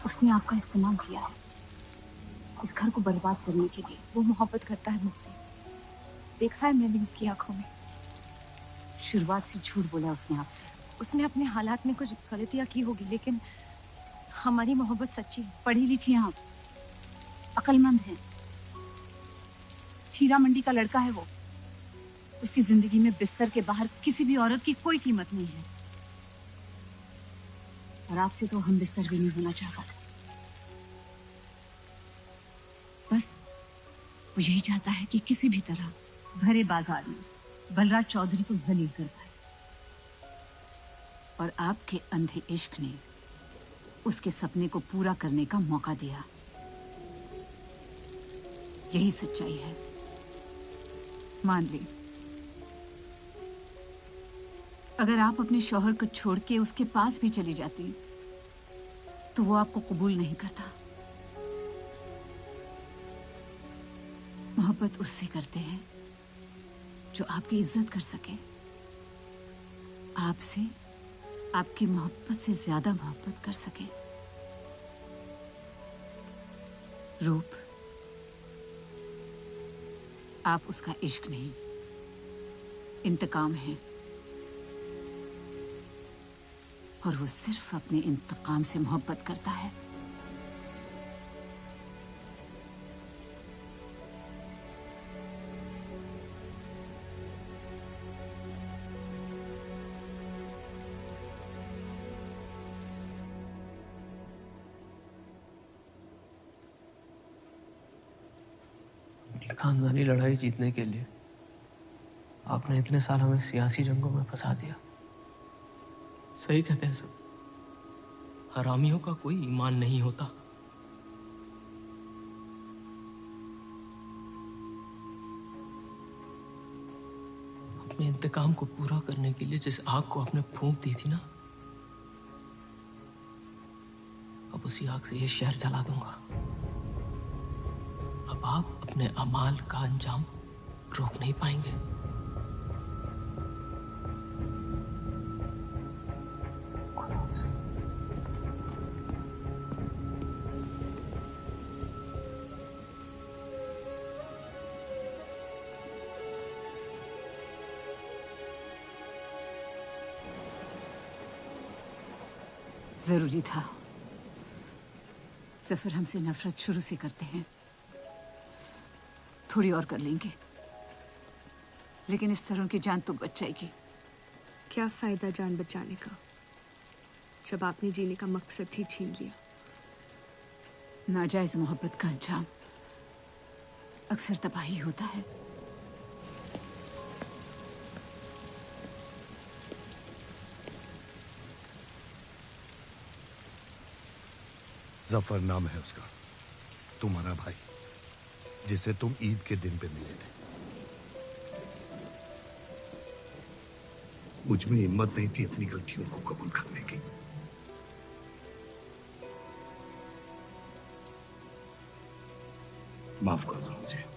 उसने आपका इस्तेमाल किया है इस घर को बर्बाद करने के लिए। वो मोहब्बत करता है मुझसे, देखा है मैंने उसकी आंखों में। शुरुआत से झूठ बोला उसने आपसे। उसने अपने हालात में कुछ गलतियां की होगी, लेकिन हमारी मोहब्बत सच्ची है। पढ़ी लिखी हैं आप, अक्लमंद हैं। हीरा मंडी का लड़का है वो। उसकी जिंदगी में बिस्तर के बाहर किसी भी औरत की कोई कीमत नहीं है। और आपसे तो हम बिस्तर भी नहीं होना चाहता था। बस वो यही चाहता है कि किसी भी तरह भरे बाजार में बलराज चौधरी को जलील कर पाए। और आपके अंधे इश्क ने उसके सपने को पूरा करने का मौका दिया। यही सच्चाई है, मान ली। अगर आप अपने शौहर को छोड़ के उसके पास भी चली जाती तो वो आपको कबूल नहीं करता। मोहब्बत उससे करते हैं जो आपकी इज्जत कर सके। आपसे आपकी मोहब्बत से ज्यादा मोहब्बत कर सके। रूप, आप उसका इश्क नहीं, इंतकाम है। और वो सिर्फ अपने इंतकाम से मोहब्बत करता है। खानदानी लड़ाई जीतने के लिए आपने इतने साल हमें सियासी जंगों में फंसा दिया। सही कहते हैं सब, हरामियों का कोई ईमान नहीं होता। अपने इंतकाम को पूरा करने के लिए जिस आग को आपने फूंक दी थी ना, अब उसी आग से ये शहर जला दूंगा। अब आप अपने अमाल का अंजाम रोक नहीं पाएंगे। जरूरी था। जफर हमसे नफरत शुरू से करते हैं। थोड़ी और कर लेंगे, लेकिन इस तरह की जान तो बच जाएगी। क्या फायदा जान बचाने का जब आपने जीने का मकसद ही छीन लिया। नाजायज मोहब्बत का अंजाम अक्सर तबाही होता है। जफर नाम है उसका, तुम्हारा भाई, जिसे तुम ईद के दिन पे मिले थे। मुझ में हिम्मत नहीं थी अपनी गलतियों को कबूल करने की। माफ कर दो मुझे।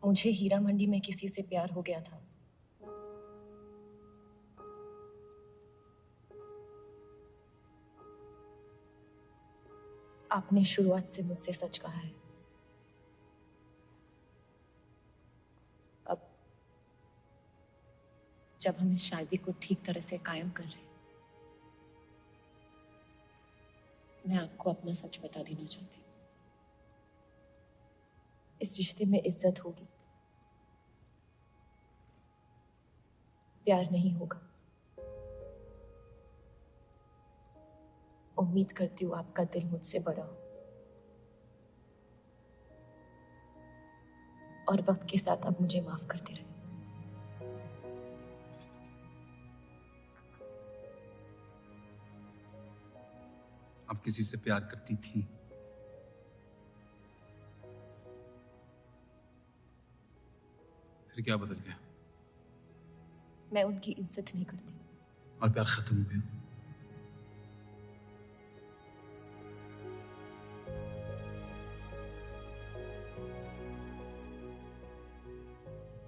मुझे हीरा मंडी में किसी से प्यार हो गया था। आपने शुरुआत से मुझसे सच कहा है। अब जब हम इस शादी को ठीक तरह से कायम कर रहे हैं, मैं आपको अपना सच बता देना चाहती हूँ। इस रिश्ते में इज्जत होगी, प्यार नहीं होगा। उम्मीद करती हूँ आपका दिल मुझसे बड़ा हो और वक्त के साथ आप मुझे माफ करते रहे। आप किसी से प्यार करती थी? फिर क्या बदल गया? मैं उनकी इज्जत नहीं करती। और प्यार खत्म हो गया?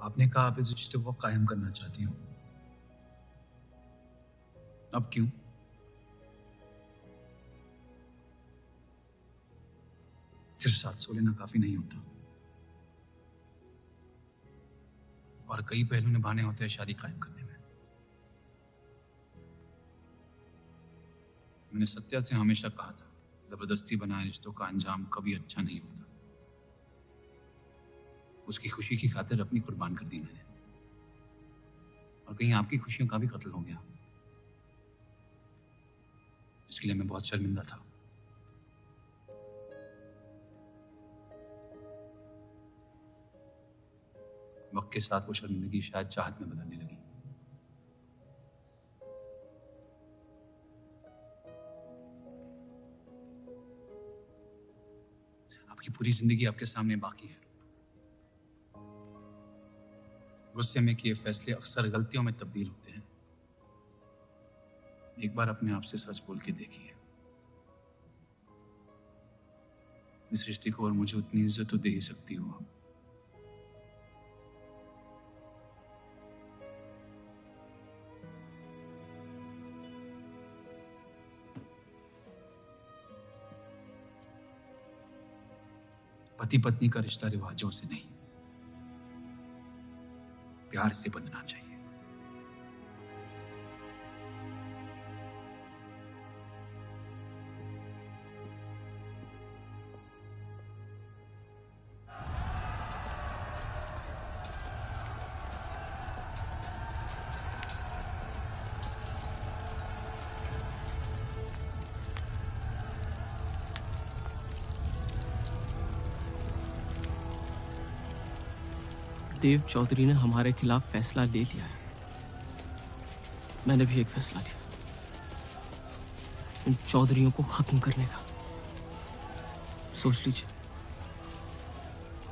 आपने कहा आप इस रिश्ते को कायम करना चाहती हो। अब क्यों? सिर्फ 700 लेना काफी नहीं होता, और कई पहलू निभाने होते हैं शादी कायम करने में। मैंने सत्या से हमेशा कहा था, जबरदस्ती बनाए रिश्तों का अंजाम कभी अच्छा नहीं होता। उसकी खुशी की खातिर अपनी कुर्बान कर दी मैंने, और कहीं आपकी खुशियों का भी कत्ल हो गया, जिसके लिए मैं बहुत शर्मिंदा था। वक्त के साथ वो शर्मिंदगी शायद चाहत में बदलने लगी। आपकी पूरी जिंदगी आपके सामने बाकी है। गुस्से में किए फैसले अक्सर गलतियों में तब्दील होते हैं। एक बार अपने आप से सच बोल के देखिए, इस रिश्ते को और मुझे उतनी इज्जत तो दे ही सकती हो आप। पति पत्नी का रिश्ता रिवाजों से नहीं, प्यार से बंधना चाहिए। देव चौधरी ने हमारे खिलाफ फैसला ले लिया है। मैंने भी एक फैसला लिया, इन चौधरियों को खत्म करने का। सोच लीजिए,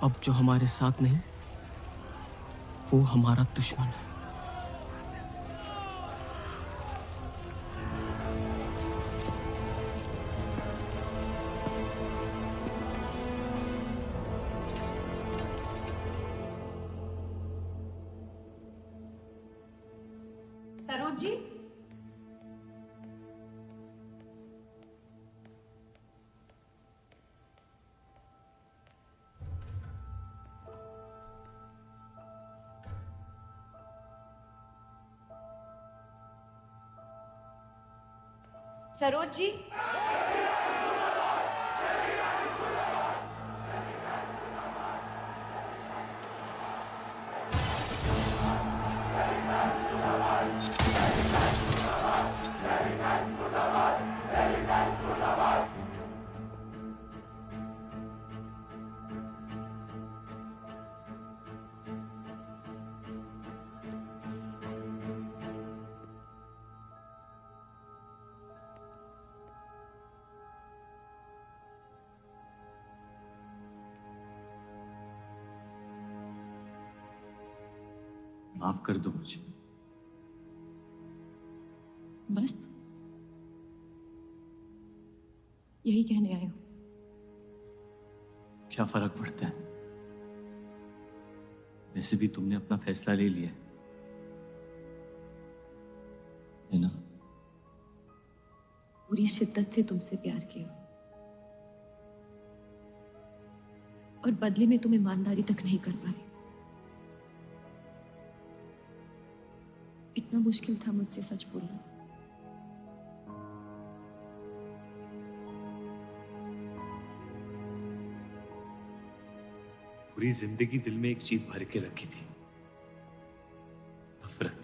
अब जो हमारे साथ नहीं, वो हमारा दुश्मन है। सरोज जी, सरोज जी, माफ कर दो मुझे। बस यही कहने आए हो? क्या फर्क पड़ता है? वैसे भी तुमने अपना फैसला ले लिया है ना? पूरी शिद्दत से तुमसे प्यार किया और बदले में तुम ईमानदारी तक नहीं कर पाए। इतना मुश्किल था मुझसे सच बोलना। पूरी जिंदगी दिल में एक चीज भर के रखी थी, नफरत।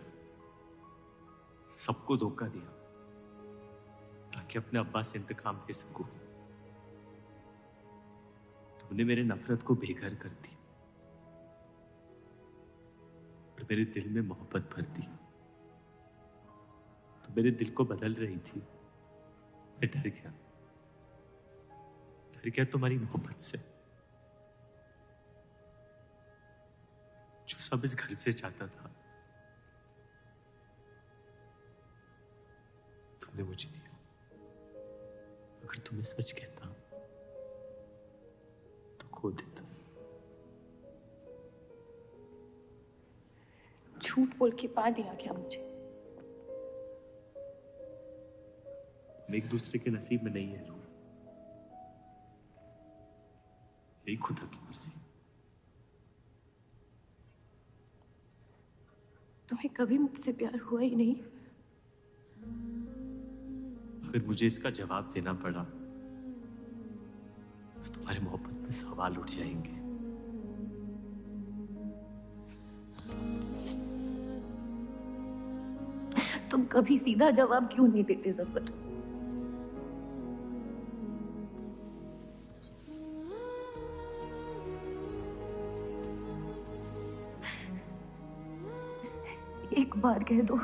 सबको धोखा दिया ताकि अपने अब्बा से इंतकाम ले सकूं। तुमने मेरे नफरत को बेघर कर दी और मेरे दिल में मोहब्बत भर दी। तो मेरे दिल को बदल रही थी। मैं डर गया तुम्हारी मोहब्बत से, जो सब इस घर से चाहता था तुमने मुझे दिया। अगर तुम्हें सच कहता तो खो देता। झूठ बोल के पा लिया क्या मुझे? हम एक दूसरे के नसीब में नहीं है रूह, यही खुदा की मर्जी। तुम्हें कभी मुझसे प्यार हुआ ही नहीं? अगर मुझे इसका जवाब देना पड़ा तो तुम्हारी मोहब्बत में सवाल उठ जाएंगे। तुम कभी सीधा जवाब क्यों नहीं देते जफर? एक बार कह दो,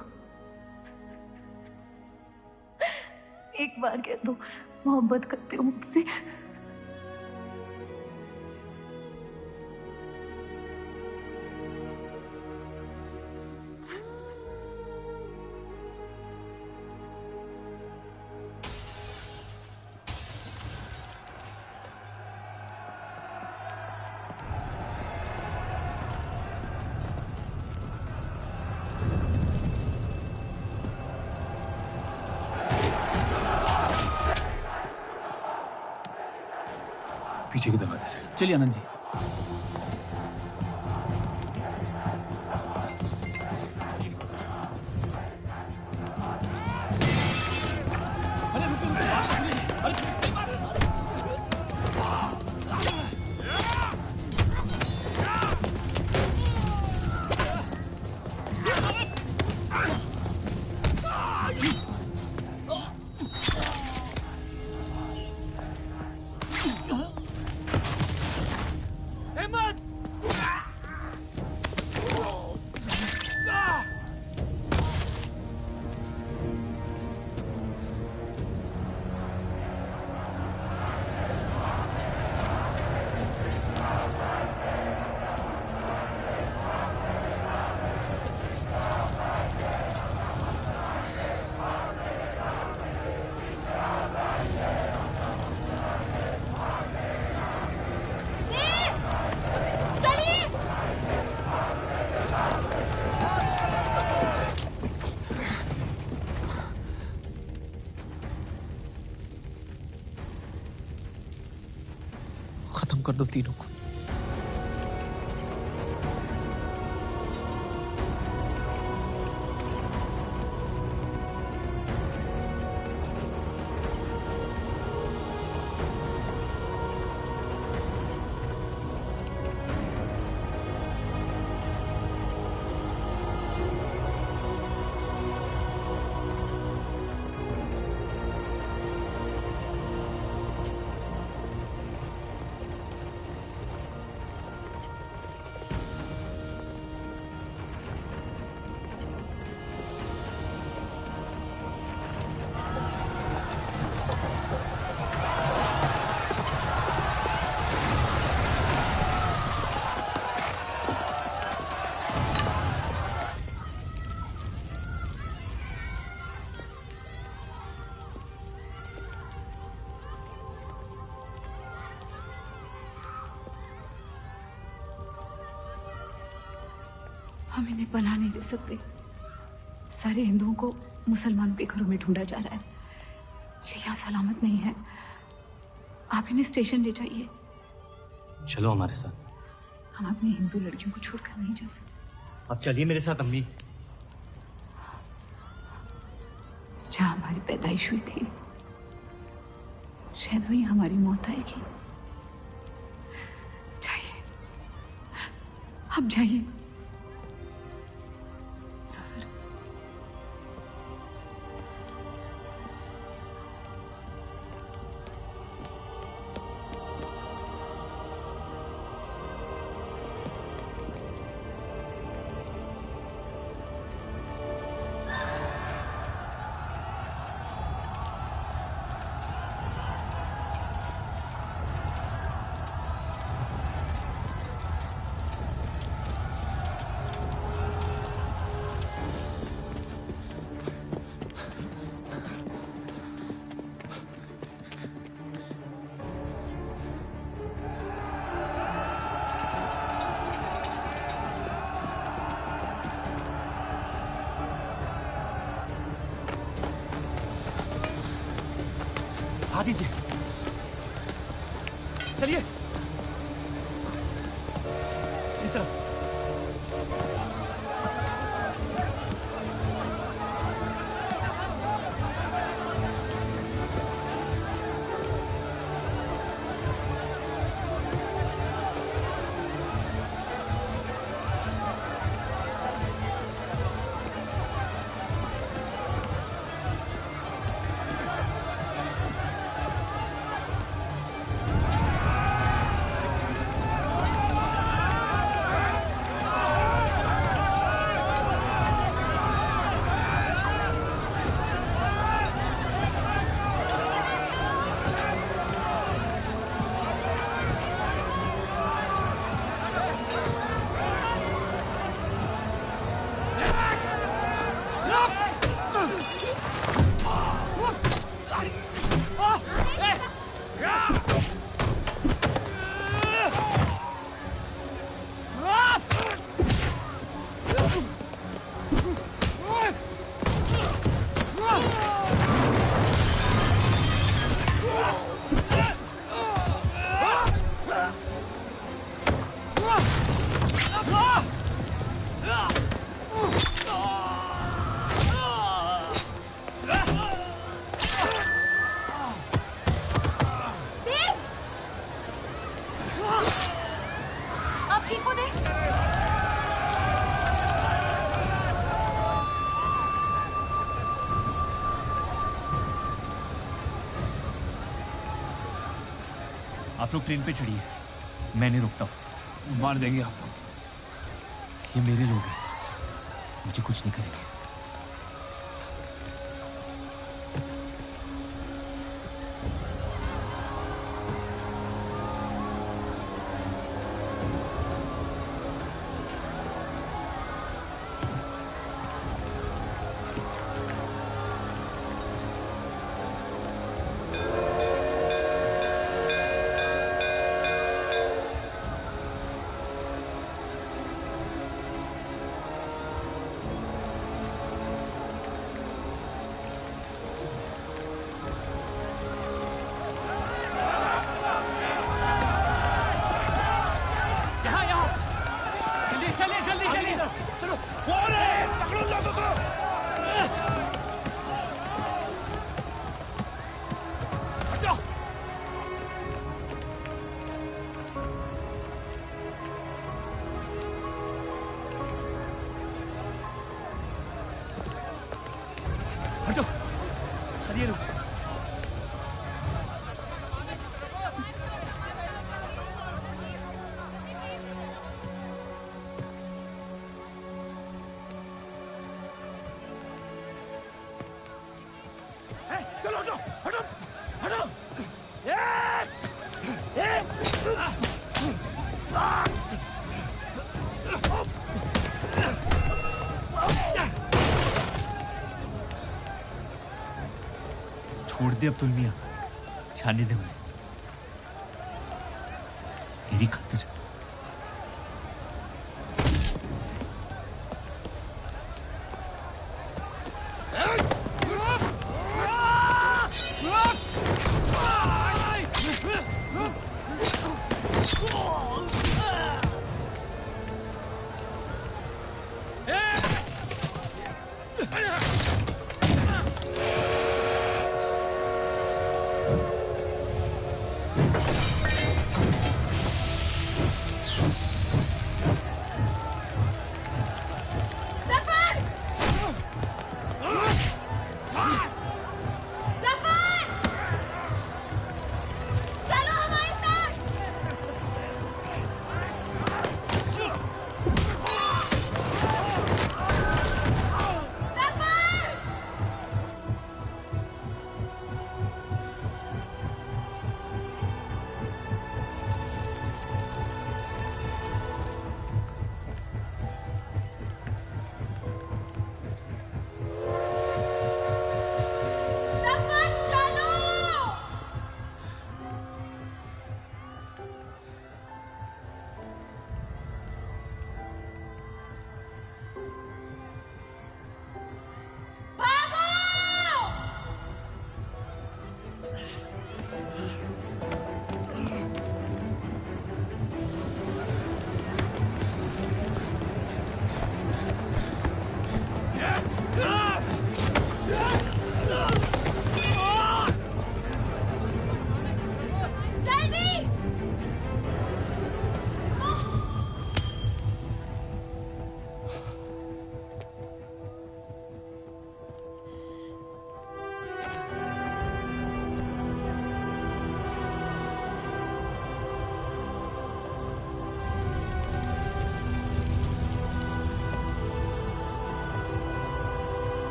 एक बार कह दो मोहब्बत करते हो मुझसे। पीछे के दरवाजे से। चलिए आनंद जी। खत्म कर दो तीनों को। हम इन्हें पनाह नहीं दे सकते। सारे हिंदुओं को मुसलमानों के घरों में ढूंढा जा रहा है। ये यहाँ सलामत नहीं है। आप इन्हें स्टेशन ले जाइए। चलो हमारे साथ। हम अपनी हिंदू लड़कियों को छोड़कर नहीं जा सकते। अब चलिए मेरे साथ अम्मी। जहाँ हमारी पैदाइश हुई थी, शायद वहीं हमारी मौत आएगी। जाइए, अब जाइए। आ दीजिए, चलिए इस तरफ। आप लोग ट्रेन पे चढ़िए, मैं नहीं रुकता हूँ। मार देंगे आपको। ये मेरे लोग हैं, मुझे कुछ नहीं करेंगे। हटो, चलिए लोग। चलो हटो, हटो, हटो। छोड़ दे अब्दुल मियां, जाने दे उन्हें, मेरी खातिर।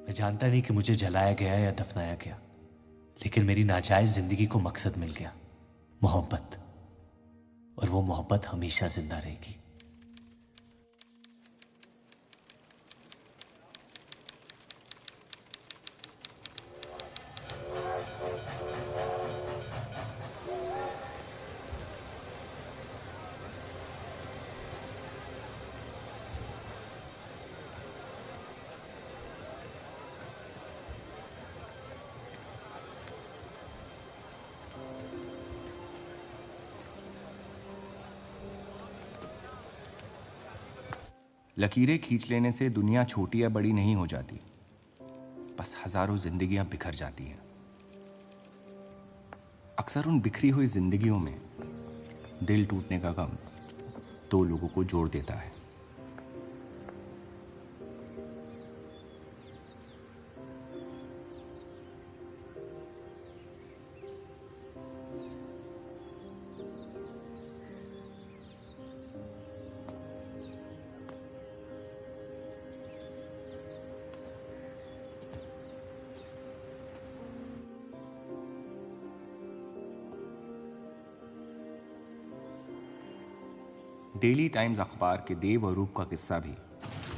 मैं जानता नहीं कि मुझे जलाया गया या दफनाया गया, लेकिन मेरी नाजायज जिंदगी को मकसद मिल गया, मोहब्बत। और वो मोहब्बत हमेशा जिंदा रहेगी। लकीरें खींच लेने से दुनिया छोटी या बड़ी नहीं हो जाती, बस हजारों जिंदगियां बिखर जाती हैं। अक्सर उन बिखरी हुई जिंदगियों में दिल टूटने का गम दो लोगों को जोड़ देता है। डेली टाइम्स अखबार के देव और रूप का किस्सा भी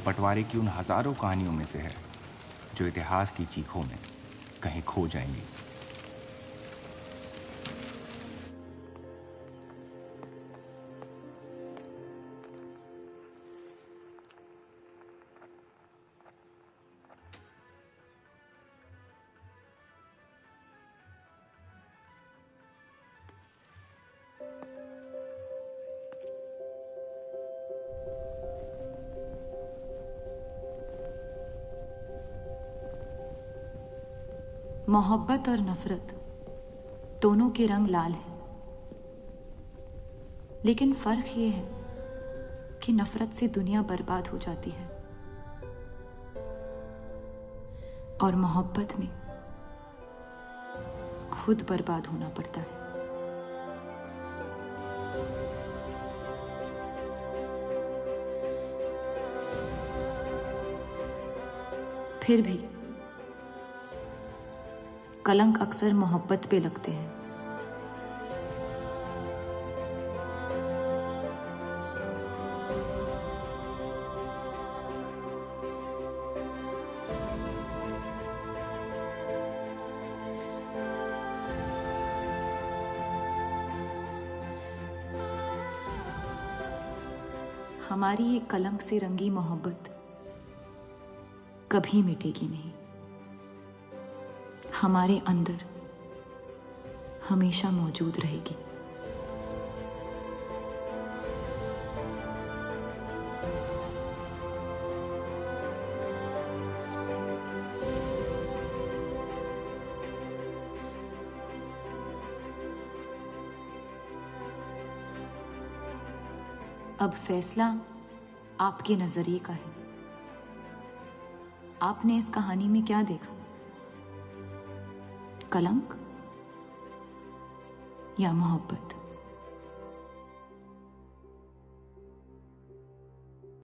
बंटवारे की उन हजारों कहानियों में से है जो इतिहास की चीखों में कहीं खो जाएंगी। मोहब्बत और नफरत दोनों के रंग लाल हैं, लेकिन फर्क ये है कि नफरत से दुनिया बर्बाद हो जाती है और मोहब्बत में खुद बर्बाद होना पड़ता है। फिर भी कलंक अक्सर मोहब्बत पे लगते हैं। हमारी ये कलंक से रंगी मोहब्बत कभी मिटेगी नहीं, हमारे अंदर हमेशा मौजूद रहेगी। अब फैसला आपके नजरिए का है। आपने इस कहानी में क्या देखा? कलंक या मोहब्बत?